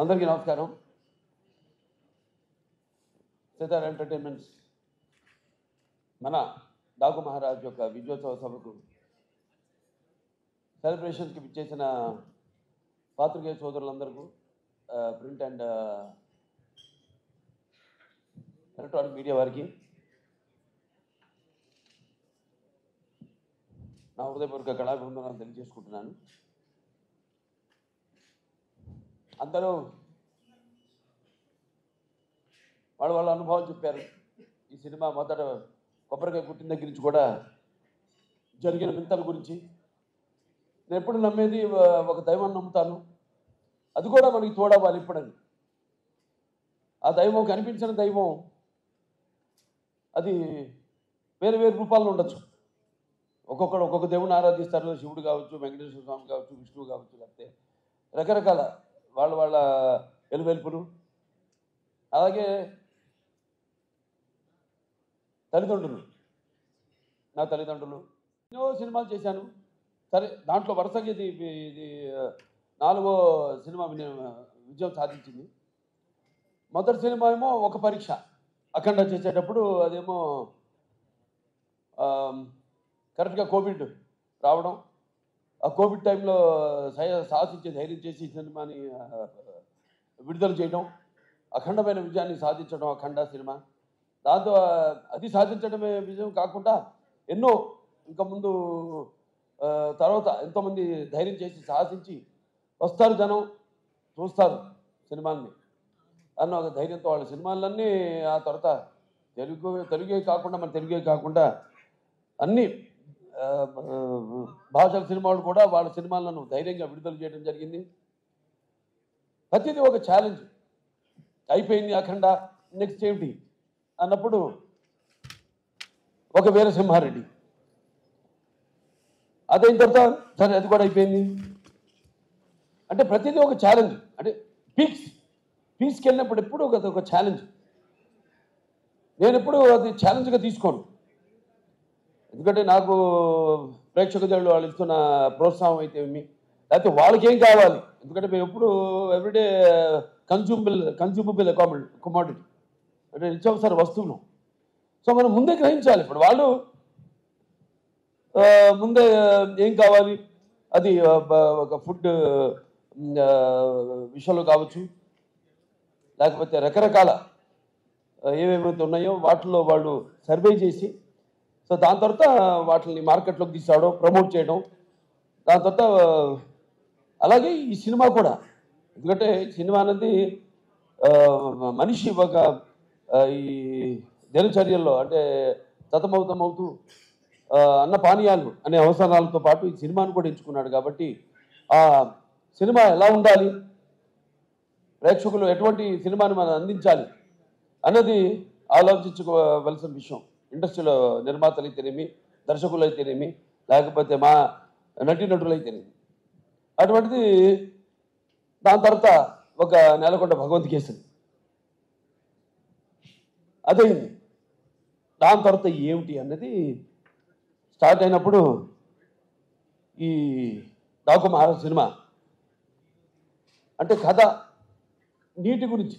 అందరికీ నమస్కారం. సితార్ ఎంటర్టైన్మెంట్స్ మన డాకు మహారాజ్ యొక్క విజయోత్సవ సభకు సెలబ్రేషన్స్కి విచ్చేసిన పాత్రికేయ సోదరులందరికీ, ప్రింట్ అండ్ ఎలక్ట్రానిక్ మీడియా వారికి నా హృదయపూర్వక కళాభివందనాలు తెలియజేసుకుంటున్నాను. అందరూ వాళ్ళ అనుభవాలు చెప్పారు. ఈ సినిమా మొదట కొబ్బరికాయ కుట్టిన దగ్గర నుంచి కూడా జరిగిన వింతల గురించి. నేను ఎప్పుడు నమ్మేది ఒక దైవాన్ని నమ్ముతాను, అది కూడా మనకి తోడవ్వాలి ఇప్పుడని. ఆ దైవం కనిపించిన దైవం అది వేరు వేరు రూపాల్లో ఉండొచ్చు. ఒక్కొక్కడు ఒక్కొక్క దేవుని ఆరాధిస్తారు. శివుడు కావచ్చు, వెంకటేశ్వర స్వామి కావచ్చు, విష్ణువు కావచ్చు, లేకపోతే రకరకాల వాళ్ళ వెలువెలుపులు. అలాగే తల్లిదండ్రులు, నా తల్లిదండ్రులు ఎన్నో సినిమాలు చేశాను. సరే, దాంట్లో వరుసగా ఇది 4వ సినిమా విజయం సాధించింది. మొదటి సినిమా ఏమో ఒక పరీక్ష అఖండ చేసేటప్పుడు, అదేమో కరెక్ట్గా కోవిడ్ రావడం. ఆ కోవిడ్ టైంలో సాహసించే ధైర్యం చేసి ఈ సినిమాని విడుదల చేయడం, అఖండమైన విజయాన్ని సాధించడం అఖండ సినిమా. దాంతో అది సాధించడమే విజయం కాకుండా ఎన్నో ఇంకా ముందు తర్వాత ఎంతోమంది ధైర్యం చేసి సాహసించి వస్తారు, జనం చూస్తారు సినిమాల్ని అన్న ఒక ధైర్యంతో వాళ్ళ సినిమాలన్నీ ఆ తర్వాత తెలుగే కాకుండా అన్ని భాషల సినిమాలు కూడా వాళ్ళ సినిమాలను ధైర్యంగా విడుదల చేయడం జరిగింది. ప్రతిదీ ఒక ఛాలెంజ్. అయిపోయింది అఖండ, నెక్స్ట్ ఏమిటి అన్నప్పుడు ఒక వీరసింహారెడ్డి, అదైన తర్వాత సరే అది కూడా అయిపోయింది. అంటే ప్రతిదీ ఒక ఛాలెంజ్. అంటే పీక్స్కి వెళ్ళినప్పుడు ఎప్పుడు ఒక ఛాలెంజ్. నేను ఎప్పుడు అది ఛాలెంజ్గా తీసుకోను. ఎందుకంటే నాకు ప్రేక్షక జనులు వాళ్ళు ఇస్తున్న ప్రోత్సాహం అయితే ఏమి, లేకపోతే వాళ్ళకి ఏం కావాలి. ఎందుకంటే మేము ఎప్పుడు ఎవ్రీడే కన్జ్యూమబుల్ కమోడిటీ, అంటే నిత్యావసర వస్తువులు. సో మనం ముందే గ్రహించాలి. ఇప్పుడు వాళ్ళు ముందే ఏం కావాలి, అది ఒక ఫుడ్ విషయంలో కావచ్చు, లేకపోతే రకరకాల ఏమేమైతే ఉన్నాయో వాటిల్లో వాళ్ళు సర్వే చేసి, సో దాని తర్వాత వాటిని మార్కెట్లోకి తీసుకురావడం, ప్రమోట్ చేయడం. దాని తర్వాత అలాగే ఈ సినిమా కూడా, ఎందుకంటే సినిమా అనేది మనిషి ఒక ఈ దినచర్యల్లో అంటే సతమవుతూ అన్న పానీయాలు అనే అవసరాలతో పాటు ఈ సినిమాను కూడా ఎంచుకున్నాడు. కాబట్టి ఆ సినిమా ఎలా ఉండాలి, ప్రేక్షకులు ఎటువంటి సినిమాని మనం అందించాలి అన్నది ఆలోచించుకోవలసిన విషయం. ఇండస్ట్రీలో నిర్మాతలు అయితేనేమి, దర్శకులు అయితేనేమి, లేకపోతే మా నటీనటులు అయితేనేమి. అటువంటిది దాని తర్వాత ఒక నేలకొండ భగవంత్ కేసరి అదైంది. దాని తర్వాత ఏమిటి అన్నది స్టార్ట్ అయినప్పుడు ఈ డాకు మహారాజ్ సినిమా అంటే కథ నీటి గురించి.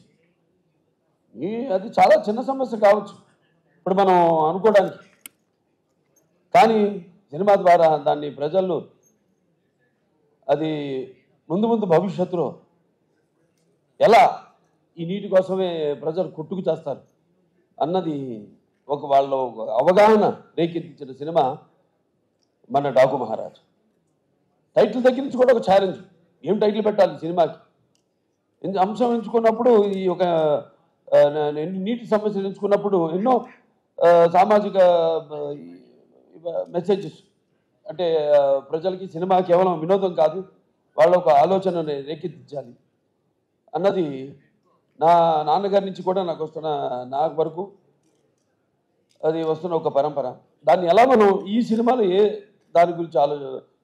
అది చాలా చిన్న సమస్య కావచ్చు ఇప్పుడు మనం అనుకోవడానికి, కానీ సినిమా ద్వారా దాన్ని ప్రజలు అది ముందు భవిష్యత్తులో ఎలా ఈ నీటి కోసమే ప్రజలు కొట్టుకు చేస్తారు అన్నది వాళ్ళ అవగాహన రేకెత్తించిన సినిమా మన డాకు మహారాజ్. టైటిల్ దగ్గర నుంచి కూడా ఒక ఛాలెంజ్, ఏం టైటిల్ పెట్టాలి సినిమాకి అంశం ఎంచుకున్నప్పుడు ఈ ఒక నీటి సమస్యలు ఎంచుకున్నప్పుడు ఎన్నో సామాజిక మెసేజెస్ అంటే ప్రజలకి సినిమా కేవలం వినోదం కాదు, వాళ్ళ ఒక ఆలోచన రేకెత్తించాలి అన్నది నా నాన్నగారి నుంచి కూడా నాకు వరకు అది వస్తున్న ఒక పరంపర. దాన్ని ఎలా మనం ఈ సినిమాలో దాని గురించి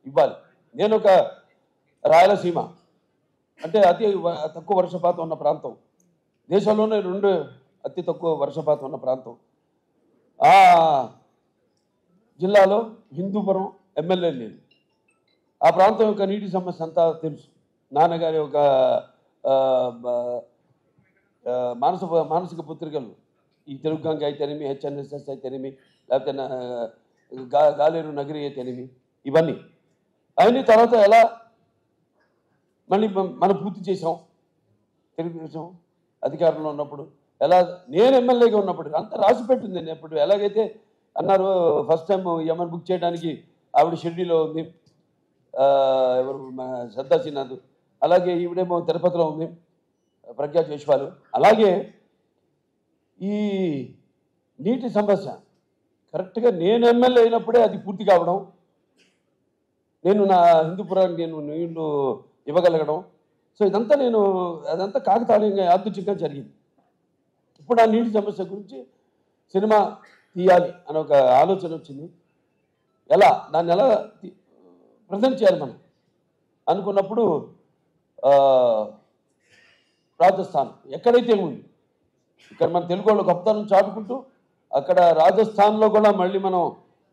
ఇవ్వాలి. నేను ఒక రాయలసీమ అంటే అతి తక్కువ వర్షపాతం ఉన్న ప్రాంతం, దేశంలోనే 2 అతి తక్కువ వర్షపాతం ఉన్న ప్రాంతం. ఆ జిల్లాలో హిందూపురం ఎమ్మెల్యే లేదు. ఆ ప్రాంతం యొక్క నీటి సమస్య అంతా తెలుసు. నాన్నగారి ఒక మానసిక పత్రికలు ఈ తెలుగు గంగ అయితేనేమి, హెచ్ఎన్ఎస్ఎస్ అయితేనేమి, లేకపోతే గాలేరు నగరి అయితేనేమి, ఇవన్నీ అవన్నీ తర్వాత ఎలా మళ్ళీ మనం పూర్తి చేసాం. తెలుగుదేశం అధికారంలో ఉన్నప్పుడు ఎలా, నేను ఎమ్మెల్యేగా ఉన్నప్పుడు అంతా రాసి పెట్టింది. నేను ఎప్పుడు ఎలాగైతే అన్నారు ఫస్ట్ టైం యమన్ బుక్ చేయడానికి ఆవిడ షిర్డీలో ఉంది, ఎవరు మన శ్రద్ధా సిన్హాద్, అలాగే ఈవిడేమో తిరుపతిలో ఉంది ప్రజ్ఞా జైస్వాల్. అలాగే ఈ నీటి సమస్య కరెక్ట్గా నేను ఎమ్మెల్యే అయినప్పుడే అది పూర్తి కావడం, నేను నా హిందూపురానికి నేను నీళ్లు ఇవ్వగలగడం. సో ఇదంతా అదంతా కాకతాళీయంగా యాదృచ్ఛికంగా జరిగింది. ఇప్పుడు ఆ నీటి సమస్య గురించి సినిమా తీయాలి అని ఒక ఆలోచన వచ్చింది. దాన్ని ఎలా ప్రజెంట్ చేయాలి మనం అనుకున్నప్పుడు రాజస్థాన్ ఎక్కడైతే ఉంది, ఇక్కడ మన తెలుగు వాళ్ళు గొప్పతనం చాటుకుంటూ అక్కడ రాజస్థాన్లో కూడా మళ్ళీ మనం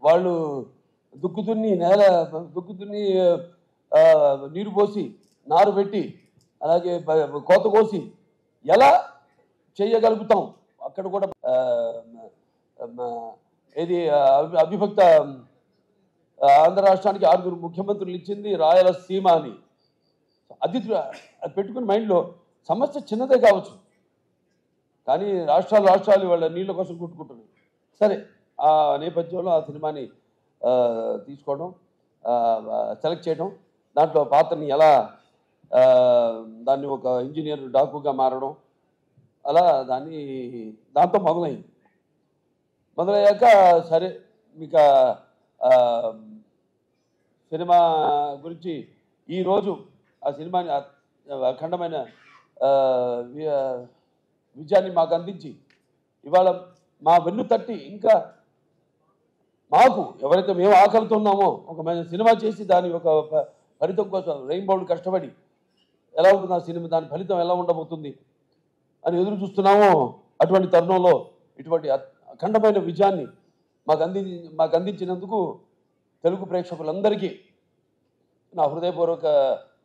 వాళ్ళు దుక్కు దున్ని నీరు పోసి నారు పెట్టి అలాగే కోత కోసి ఎలా చేయగలుగుతాం అక్కడ కూడా ఏది అవిభక్త ఆంధ్ర రాష్ట్రానికి 6 ముఖ్యమంత్రులు ఇచ్చింది రాయలసీమ అని. అది పెట్టుకుని మైండ్లో సమస్య చిన్నదే కావచ్చు, కానీ రాష్ట్రాలు వాళ్ళ నీళ్ళ కోసం కొట్టుకుంటున్నాయి. సరే, ఆ నేపథ్యంలో ఆ సినిమాని తీసుకోవడం, సెలెక్ట్ చేయడం, దాంట్లో పాత్రని ఎలా దాన్ని ఒక ఇంజనీర్ డాకుగా మారడం, అలా దాంతో మొదలయ్యాక సరే మీకు సినిమా గురించి ఈరోజు ఆ సినిమాని అఖండమైన విజయాన్ని మాకు అందించి ఇవాళ మా వెన్ను తట్టి ఇంకా మాకు ఎవరైతే మేము ఆకలితున్నామో ఒక సినిమా చేసి దాని ఒక ఫలితం కోసం రెయిన్బోర్డ్ కష్టపడి ఎలా ఉంటుంది ఆ సినిమా, దాని ఫలితం ఎలా ఉండబోతుంది అని ఎదురు చూస్తున్నామో అటువంటి తరుణంలో ఇటువంటి అఖండమైన విజయాన్ని మాకు అందించినందుకు తెలుగు ప్రేక్షకులందరికీ నా హృదయపూర్వక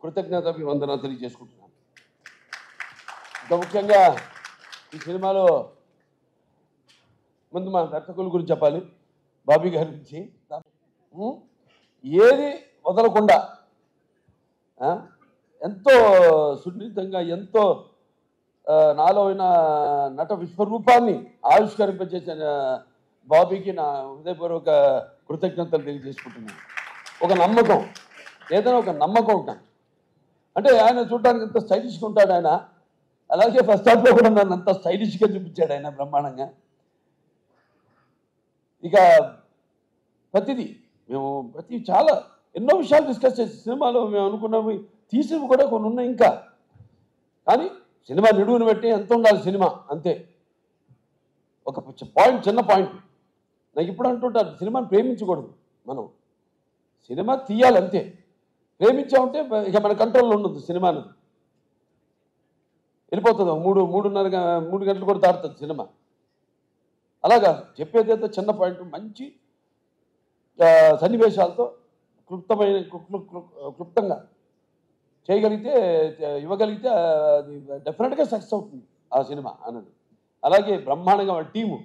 కృతజ్ఞతాభివందనాలు తెలియజేసుకుంటున్నాను. ఇంకా ముఖ్యంగా ఈ సినిమాలో ముందు మా దర్శకుల గురించి చెప్పాలి, బాబీ గారి గురించి. ఏది వదలకుండా ఎంతో సున్నితంగా ఎంతో నాలో అయిన నట విశ్వరూపాన్ని ఆవిష్కరింపజేసిన బాబీకి నా హృదయపూర్వక కృతజ్ఞతలు తెలియజేసుకుంటున్నాను. ఒక నమ్మకం, ఏదైనా ఒక నమ్మకం ఉంటాను. అంటే ఆయన చూడడానికి ఎంత స్టైలిష్గా ఉంటాడు ఆయన, అలాగే ఫస్ట్ హాఫ్లో కూడా నన్ను అంత స్టైలిష్గా చూపించాడు ఆయన బ్రహ్మాండంగా. ఇక ప్రతి చాలా ఎన్నో విషయాలు డిస్కస్ చేసి సినిమాలో మేము అనుకున్నవి తీసినవి కూడా కొన్ని ఉన్నాయి ఇంకా, కానీ సినిమా నిడువును బట్టి ఎంత ఉండాలి సినిమా, అంతే. ఒక పాయింట్, చిన్న పాయింట్. నాకు ఇప్పుడు అంటుంటారు సినిమాని ప్రేమించకూడదు, మనం సినిమా తీయాలి అంతే. ప్రేమించామంటే ఇక మన కంట్రోల్లో ఉండదు సినిమా అనేది, వెళ్ళిపోతుంది. 3 గంటలు కూడా దాటుతుంది సినిమా. అలాగా చెప్పేది అయితే చిన్న పాయింట్, మంచి సన్నివేశాలతో క్లుప్తంగా చేయగలిగితే, ఇవ్వగలిగితే అది డెఫినెట్గా సక్సెస్ అవుతుంది ఆ సినిమా అన్నది. అలాగే బ్రహ్మాండంగా వాళ్ళ టీము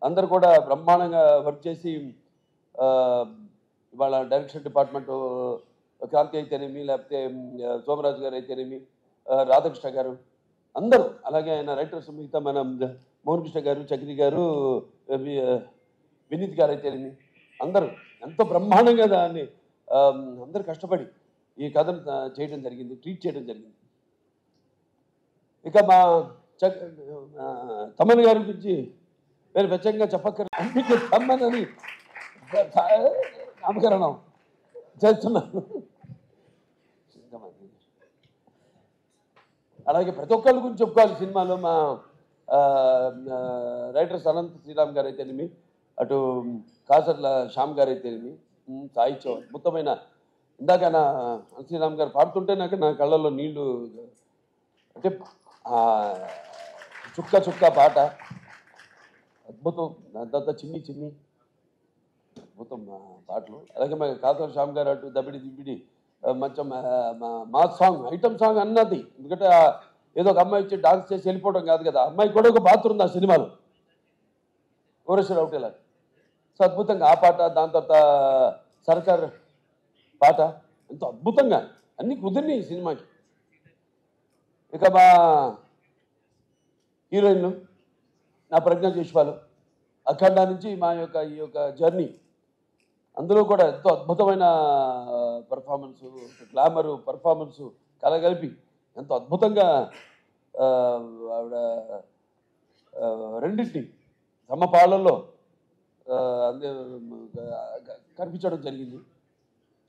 అందరు కూడా బ్రహ్మాండంగా వర్క్ చేసి, ఇవాళ డైరెక్షన్ డిపార్ట్మెంటు క్రాంతి అయితేనేమి, లేకపోతే సోమరాజు గారు అయితేనేమి, రాధాకృష్ణ గారు అందరూ, అలాగే ఆయన రైటర్స్ మిగతా మన మోహన్ కృష్ణ గారు, చక్రి గారు, వినీత్ గారు అయితేనేమి, అందరూ ఎంతో బ్రహ్మాండంగా దాన్ని అందరూ కష్టపడి ఈ కథను చేయడం జరిగింది, ట్రీట్ చేయడం జరిగింది. ఇక మా తమన్ గారి గురించి నేను ప్రత్యేకంగా చెప్పక్కర్లేదు, తమ్మన్ అని నామకరణం చేస్తున్నాను. అలాగే ప్రతి ఒక్కళ్ళ గురించి చెప్పుకోవాలి సినిమాలో. మా రైటర్స్ అనంత్ శ్రీరామ్ గారు అయితేనేమి, అటు కాసర్ల శ్యామ్ గారు అయితేనేమి, సాహిత్యం అద్భుతమైన. ఇందాక నా శ్రీరామ్ గారు పాడుతుంటే నా కళ్ళల్లో నీళ్లు, అంటే చుక్క చుక్క పాట అద్భుతం. దాంతో చిన్ని చిన్ని అద్భుతం పాటలు. అలాగే మా కాసర్ల శ్యామ్ గారు అటు దబిడి దిబిడి మంచం మా సాంగ్, ఐటమ్ సాంగ్ అన్నది. ఎందుకంటే ఏదో ఒక అమ్మాయి వచ్చి డాన్స్ చేసి వెళ్ళిపోవడం కాదు కదా, అమ్మాయి కూడా ఒక పాత్ర ఉంది ఆ సినిమాలో, కోరేశ్వర అవుటేలా. సో అద్భుతంగా ఆ పాట, దాని తర్వాత సర్కార్ పాట ఎంతో అద్భుతంగా అన్నీ కుదిరినాయి ఈ సినిమాకి. ఇక మా హీరోయిన్లు నా ప్రజ్ఞ చేసేవాళ్ళు, అఖండ నుంచి మా ఈ యొక్క జర్నీ, అందులో కూడా ఎంతో అద్భుతమైన పర్ఫార్మెన్సు, గ్లామరు పర్ఫార్మెన్సు కలగలిపి ఎంతో అద్భుతంగా ఆవిడ రెండింటిని సమపాళ్ళల్లో కనిపించడం జరిగింది.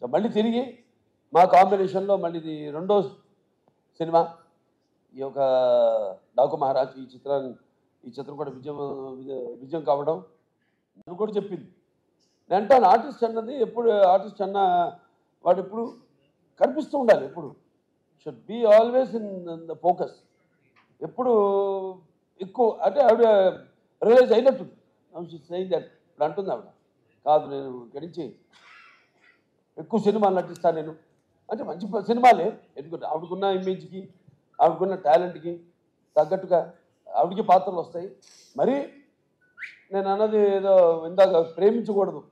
మళ్ళీ తిరిగి మా కాంబినేషన్లో మళ్ళీ ఇది రెండో సినిమా, ఈ యొక్క డాకు మహారాజ్. ఈ చిత్రం కూడా విజయం కావడం నేను కూడా చెప్పింది. నేను అంటాను ఆర్టిస్ట్ అన్నది ఎప్పుడు, ఆర్టిస్ట్ అన్న వాడు ఎప్పుడు కనిపిస్తూ ఉండాలి, ఎప్పుడు should be always in the focus. ఎప్పుడు ఎక్కువ అంటే ఆవిడ రియలైజ్ అయినట్టు సెయింగ్ దట్ ఇప్పుడు అంటుంది ఆవిడ, కాదు నేను ఇక్కడి నుంచి ఎక్కువ సినిమాలు నటిస్తాను నేను అంటే మంచి సినిమాలే. ఎందుకంటే ఆవిడకున్న ఇమేజ్కి, ఆవిడకున్న టాలెంట్కి తగ్గట్టుగా ఆవిడకి పాత్రలు వస్తాయి. మరి నేను అన్నది ఏదో ఇందాక ప్రేమించకూడదు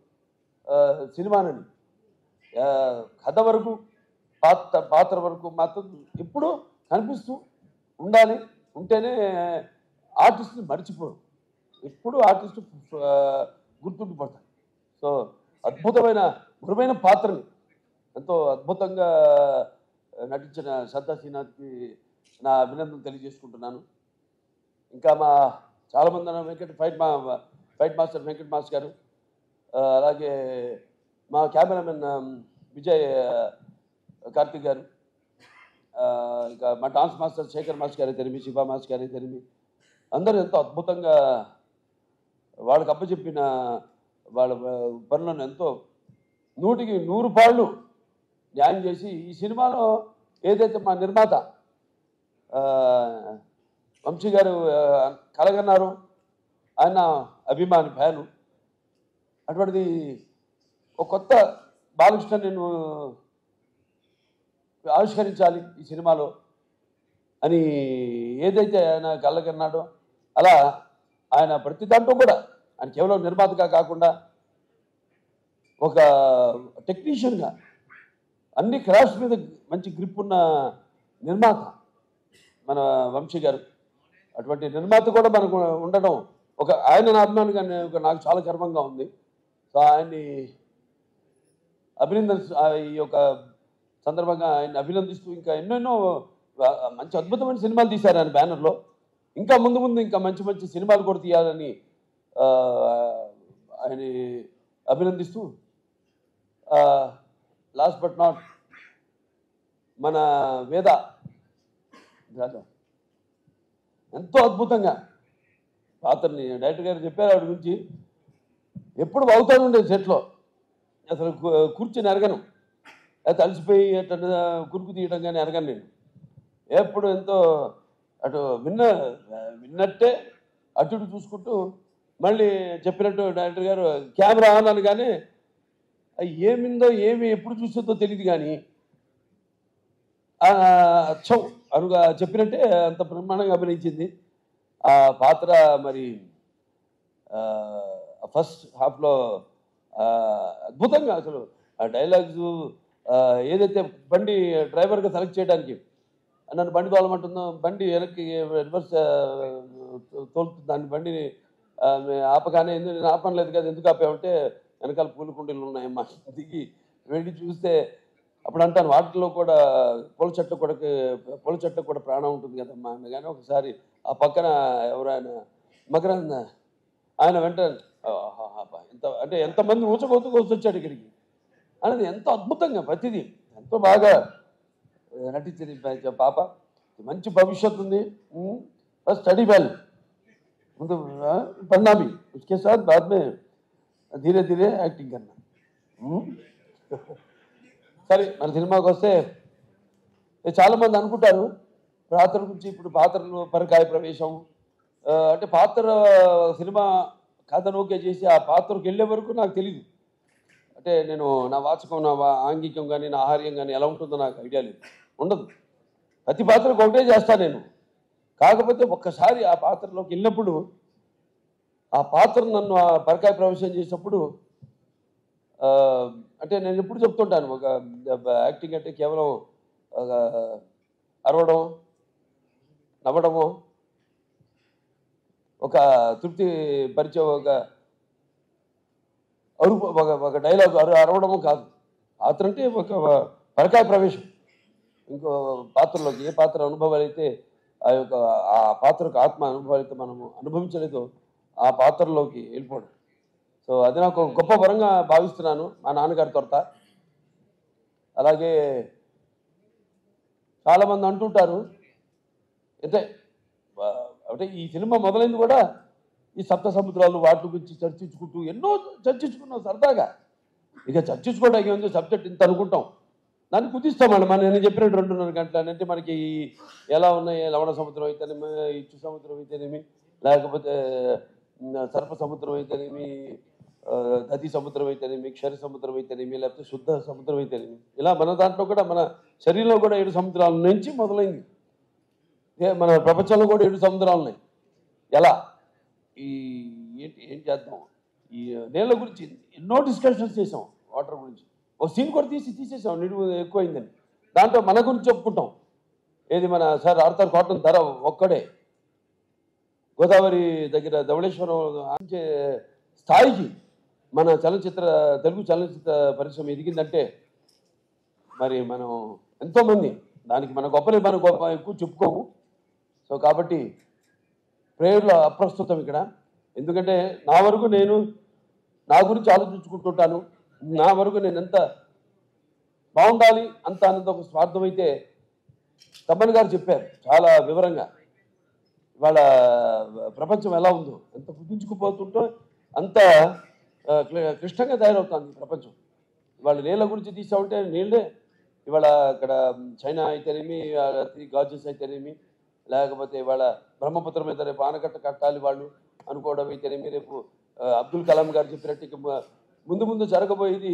సినిమానని, కథ వరకు పాత్ర వరకు మాత్రం ఎప్పుడు కనిపిస్తూ ఉండాలి. ఉంటేనే ఆర్టిస్ట్ని మర్చిపోరు, ఎప్పుడు ఆర్టిస్ట్ గుర్తుండిపోతారు. సో అద్భుతమైన మృదువైన పాత్రని ఎంతో అద్భుతంగా నటించిన శ్రద్ధా శ్రీనాథ్కి నా అభినందన తెలియజేసుకుంటున్నాను. ఇంకా మా చాలామంది ఫైట్ మాస్టర్ వెంకట్ మాస్టర్ గారు, అలాగే మా కెమెరామెన్ విజయ్ కార్తిక్ గారు, ఇంకా మా డాన్స్ మాస్టర్ శేఖర్ మాస్టర్ గారు అయితేనేమి, శివ మాస్టర్ గారు అయితేనేమి, అందరూ ఎంతో అద్భుతంగా వాళ్ళకి అప్పచెప్పిన వాళ్ళ పనులను ఎంతో 100కి 100 పాళ్ళు న్యాయం చేసి ఈ సినిమాలో ఏదైతే మా నిర్మాత వంశీ గారు కలగన్నారు, ఆయన అభిమాని ఫ్యాను, అటువంటిది ఒక కొత్త బాలకృష్ణ నేను ఆవిష్కరించాలి ఈ సినిమాలో అని ఏదైతే ఆయన కలగన్నాడో అలా ఆయన ప్రతి దాంట్లో కూడా ఆయన కేవలం నిర్మాతగా కాకుండా ఒక టెక్నీషియన్గా అన్ని క్రాఫ్ట్స్ మీద మంచి గ్రిప్ ఉన్న నిర్మాత మన వంశీ గారు. అటువంటి నిర్మాత కూడా మనకు ఉండడం ఒక ఆయన నా అభిమానిగా నాకు చాలా గర్వంగా ఉంది. సో ఆయన్ని ఈ యొక్క సందర్భంగా ఆయన అభినందిస్తూ ఇంకా ఎన్నెన్నో మంచి అద్భుతమైన సినిమాలు తీశారు ఆయన బ్యానర్లో. ఇంకా ముందు ఇంకా మంచి సినిమాలు కూడా తీయాలని ఆయన అభినందిస్తూ, లాస్ట్ బట్ నాట్ మన వేద ఎంతో అద్భుతంగా పాత్రని డైరెక్టర్ గారు చెప్పారు ఆవిడ గురించి. ఎప్పుడు అవుతాను ఉండేది సెట్లో, అసలు కూర్చొని ఎరగను, అయితే అలసిపోయి అట్లా కురుకు తీయడం కానీ ఎరగను నేను. ఎప్పుడు ఎంతో అటు విన్నట్టే అటు ఇటు చూసుకుంటూ మళ్ళీ చెప్పినట్టు డైరెక్టర్ గారు కెమెరా ఆన్ అని కానీ ఏమిందో ఏమి ఎప్పుడు చూస్తుందో తెలియదు కానీ అచ్చం అనుగా చెప్పినట్టే అంత బ్రహ్మాండంగా అభినయించింది. ఆ పాత్ర మరి ఫస్ట్ హాఫ్లో అద్భుతంగా అసలు ఆ డైలాగ్స్ ఏదైతే బండి డ్రైవర్గా సెలెక్ట్ చేయడానికి నన్ను బండి తోలమంటుందో, బండి వెనక్కి రివర్స్ తోలుతుంది, దాన్ని బండిని ఆపగానే నేను ఆపనలేదు కదా, ఎందుకు ఆపామంటే వెనకాల పూల కుండీలు ఉన్నాయమ్మా, దిగి వెళ్ళి చూస్తే అప్పుడు అంటాను వాటిలో కూడా పూల చెట్లకు కూడా ప్రాణం ఉంటుంది కదమ్మా అనగానే ఒకసారి ఆ పక్కన ఎవరైనా మకరంద ఆయన వెంటనే ఎంత అంటే ఎంతమంది ఊచకొత్తు వచ్చాడు ఇక్కడికి అనేది ఎంతో అద్భుతంగా ప్రతిదీ ఎంతో బాగా నటించింది పాప. మంచి భవిష్యత్తు ఉంది. స్టడీ వెల్, ముందు पढ़ना भी, उसके साथ बाद में धीरे धीरे యాక్టింగ్ करना. సరే మన సినిమాకి వస్తే చాలామంది అనుకుంటారు పాత్ర గురించి. ఇప్పుడు పాత్రలు పరకాయ ప్రవేశం అంటే పాత్ర సినిమా కథను ఓకే చేసి ఆ పాత్రకు వెళ్ళే వరకు నాకు తెలీదు. అంటే నేను నా వాచకం, నా ఆంగికం కానీ నా ఆహార్యం కానీ ఎలా ఉంటుందో నాకు ఐడియా లేదు, ఉండదు. ప్రతి పాత్రకు ఒకటే చేస్తాను నేను. కాకపోతే ఒక్కసారి ఆ పాత్రలోకి వెళ్ళినప్పుడు ఆ పాత్ర నన్ను ఆ పరకాయ ప్రవేశం చేసినప్పుడు అంటే నేను ఎప్పుడు చెప్తుంటాను, ఒక యాక్టింగ్ అంటే కేవలం అరవడం, నవ్వడము, ఒక తృప్తి పరిచే ఒక డైలాగ్ అరవడము కాదు. పాత్ర అంటే ఒక పరకాయ ప్రవేశం. ఇంకో పాత్రలోకి ఏ పాత్ర అనుభవాలు అయితే ఆ పాత్రకు ఆత్మ అనుభవాలు అయితే మనము అనుభవించలేదో ఆ పాత్రలోకి వెళ్ళిపోవడం. సో అది నాకు గొప్ప వరంగా భావిస్తున్నాను మా నాన్నగారి తొరత. అలాగే చాలామంది అంటుంటారు అంటే ఈ సినిమా మొదలైంది కూడా ఈ సప్త సముద్రాలు వాటి గురించి చర్చించుకుంటూ ఎన్నో చర్చించుకున్నాం సరదాగా. ఇక చర్చించుకోవడానికి ఏముంది, సబ్జెక్ట్ ఇంత అనుకుంటాం, దాన్ని కుదిస్తామండి. నేను చెప్పినట్టు 2.5 గంటలు అంటే మనకి ఎలా ఉన్నాయి, లవణ సముద్రం అయితేనేమి, ఇచ్చు సముద్రం అయితేనేమి, లేకపోతే సర్ప సముద్రం అయితేనేమి, నదీ సముద్రం అయితేనేమి, క్షర సముద్రం అయితేనేమి, లేకపోతే శుద్ధ సముద్రం అయితేనేమి, ఇలా మన దాంట్లో కూడా మన శరీరంలో కూడా 7 సముద్రాల నుంచి మొదలైంది. మన ప్రపంచంలో కూడా 7 సముద్రాలు ఉన్నాయి. ఎలా ఏం చేద్దాం, ఈ నీళ్ళ గురించి ఎన్నో డిస్కషన్స్ చేసాం, వాటర్ గురించి. ఒక సీన్ కూడా తీసేసాం నిలువు ఎక్కువైందని. దాంట్లో మన గురించి చెప్పుకుంటాం. ఏది మన సార్ ఆర్థర్ కాటన్ ధర ఒక్కడే గోదావరి దగ్గర ధవళేశ్వరం ఆంచే స్థాయికి మన తెలుగు చలనచిత్ర పరిశ్రమ ఎదిగిందంటే మరి మనం ఎంతోమంది దానికి మన గొప్పని మనం ఎక్కువ చెప్పుకోము. సో కాబట్టి ప్రేయర్లో అప్రస్తుతం ఇక్కడ. ఎందుకంటే నా వరకు నేను నా గురించి ఆలోచించుకుంటుంటాను. నా వరకు నేను ఎంత బాగుండాలి అంత అన్నది ఒక స్వార్థం అయితే తమ్మన్ గారు చెప్పారు చాలా వివరంగా. ఇవాళ ప్రపంచం ఎలా ఉందో, ఎంత కుదించుకుపోతుంటో అంత క్లిష్టంగా తయారవుతుంది ప్రపంచం. ఇవాళ నీళ్ళ గురించి తీసామంటే నీళ్ళే ఇవాళ ఇక్కడ చైనా అయితేనేమి, గాజెస్ అయితేనేమి, లేకపోతే ఇవాళ బ్రహ్మపుత్రం మీద రేపు ఆనకట్ట కట్టాలి వాళ్ళు అనుకోవడం అయితేనేమి, రేపు అబ్దుల్ కలాం గారు చెప్పినట్టు ముందు జరగబోయేది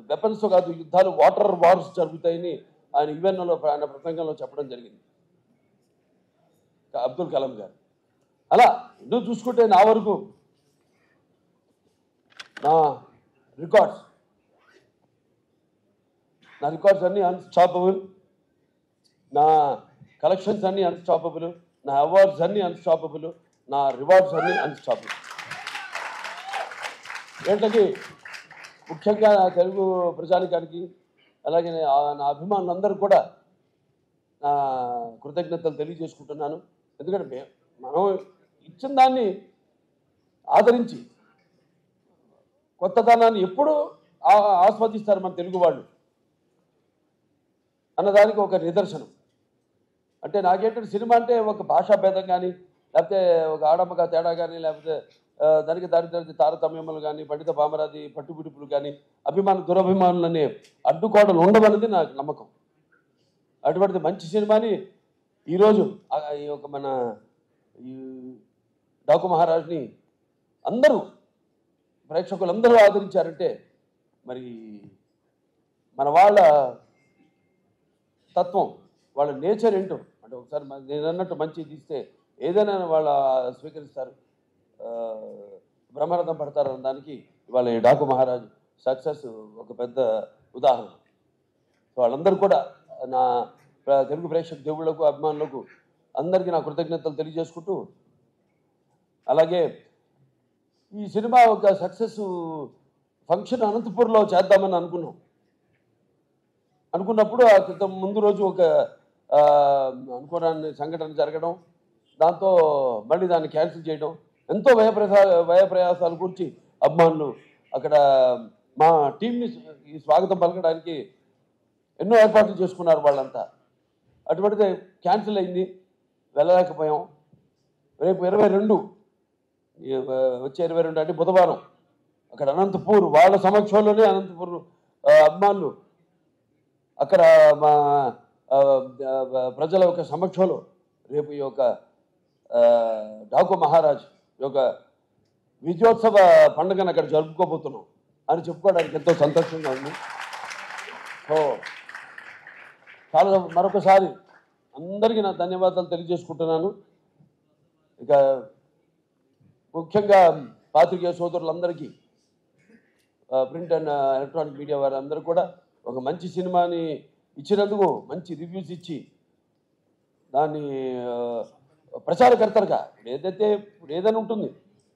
వెపన్స్తో కాదు, యుద్ధాలు, వాటర్ వార్స్ జరుగుతాయని ఆయన యుఎన్ఓలో ఆయన ప్రసంగంలో చెప్పడం జరిగింది అబ్దుల్ కలాం గారు. అలా ఎన్నో చూసుకుంటే నా వరకు నా రికార్డ్స్ అన్నీ అన్స్టాపబుల్, నా కలెక్షన్స్ అన్నీ అన్స్టాపబుల్, నా అవార్డ్స్ అన్నీ అన్స్టాపబుల్, నా రివార్డ్స్ అన్నీ అన్స్టాపబుల్. ఏంటంటే ముఖ్యంగా నా తెలుగు ప్రజానికానికి అలాగే నా అభిమానులందరూ కూడా నా కృతజ్ఞతలు తెలియజేసుకుంటున్నాను. ఎందుకంటే మనం ఇచ్చిన దాన్ని ఆదరించి కొత్తదనాన్ని ఎప్పుడూ ఆస్వాదిస్తారు మన తెలుగు వాళ్ళు అన్నదానికి ఒక నిదర్శనం. అంటే నాకేంటంటే సినిమా అంటే ఒక భాషా భేదం కానీ, లేకపోతే ఒక ఆడమ్మగా తేడా కానీ, లేకపోతే దానికి దారి తారతమ్యములు కానీ, పండిత పామరాది పట్టుబిడుపులు కానీ, అభిమాన దురభిమానులనే అడ్డుకోవడం ఉండవన్నది నాకు నమ్మకం. అటువంటిది మంచి సినిమాని ఈరోజు ఈ యొక్క మన ఈ డాకు మహారాజ్ని అందరూ ప్రేక్షకులందరూ ఆదరించారంటే మరి మన వాళ్ళ తత్వం, వాళ్ళ నేచర్ ఏంటో అంటే ఒకసారి నేను అన్నట్టు మంచి తీస్తే ఏదైనా వాళ్ళ స్వీకరిస్తారు, బ్రహ్మరథం పడతారు అన్న దానికి ఇవాళ ఈ డాకు మహారాజు సక్సెస్ ఒక పెద్ద ఉదాహరణ. సో వాళ్ళందరూ కూడా నా తెలుగు ప్రేక్షక దేవుళ్లకు అభిమానులకు అందరికీ నా కృతజ్ఞతలు తెలియజేసుకుంటూ, అలాగే ఈ సినిమా ఒక సక్సెస్ ఫంక్షన్ అనంతపూర్లో చేద్దామని అనుకున్నప్పుడు ఆ క్రితం ముందు రోజు ఒక అనుకోని సంఘటన జరగడం, దాంతో మళ్ళీ దాన్ని క్యాన్సిల్ చేయడం, ఎంతో వ్యయప్రయాసాల గురించి అభిమానులు అక్కడ మా టీంని ఈ స్వాగతం పలకడానికి ఎన్నో ఏర్పాట్లు చేసుకున్నారు వాళ్ళంతా. అటువంటిది క్యాన్సిల్ అయింది, వెళ్ళలేకపోయాం. రేపు 22 వచ్చే 22 అంటే బుధవారం అక్కడ అనంతపూర్ వాళ్ళ సమక్షంలోనే అనంతపూర్ అభిమానులు అక్కడ మా ప్రజల యొక్క సమక్షంలో రేపు ఈ యొక్క డాకు మహారాజ్ యొక్క విజయోత్సవ పండుగను అక్కడ జరుపుకోబోతున్నాం అని చెప్పుకోవడానికి ఎంతో సంతోషంగా ఉంది. సో చాలా మరొకసారి అందరికీ నా ధన్యవాదాలు తెలియజేసుకుంటున్నాను. ఇక ముఖ్యంగా పాత్రికేయ సోదరులందరికీ, ప్రింట్ అండ్ ఎలక్ట్రానిక్ మీడియా వారందరూ కూడా ఒక మంచి సినిమాని ఇచ్చినందుకు మంచి రివ్యూస్ ఇచ్చి దాన్ని ప్రచారకర్తలుగా ఇప్పుడు ఏదైనా ఉంటుంది,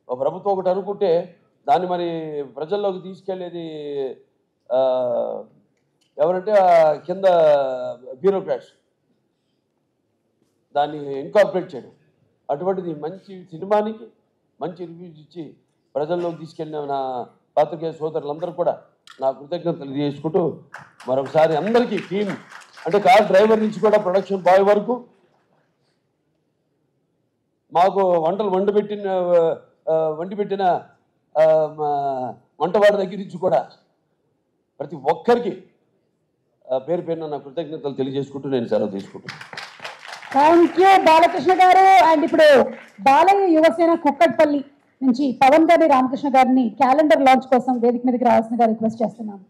ఒక ప్రభుత్వం ఒకటి అనుకుంటే దాన్ని మరి ప్రజల్లోకి తీసుకెళ్లేది ఎవరంటే కింద బ్యూరోక్రాట్స్, దాన్ని ఇన్కార్పొరేట్ చేయడం. అటువంటిది మంచి సినిమానికి మంచి రివ్యూస్ ఇచ్చి ప్రజల్లోకి తీసుకెళ్ళిన నా పాత్రికేయ సోదరులందరూ కూడా నా కృతజ్ఞతలు తెలియజేసుకుంటూ మరొకసారి అందరికీ టీం అంటే కార్ డ్రైవర్ నుంచి కూడా ప్రొడక్షన్ బాయ్ వరకు మాకు వంటలు వండి పెట్టిన వంటవాడి దగ్గర నుంచి కూడా ప్రతి ఒక్కరికి పేరు పేరున నా కృతజ్ఞతలు తెలియజేసుకుంటూ నేను సెలవు తీసుకుంటున్నాను. థ్యాంక్ యూ బాలకృష్ణ గారు. అండ్ ఇప్పుడు బాలయ్య యువసేన కుక్కట్పల్లి నుంచి పవన్ గారి రామకృష్ణ గారిని క్యాలెండర్ లాంచ్ కోసం వేదిక మీదకి రావాల్సిన రిక్వెస్ట్ చేస్తున్నాను.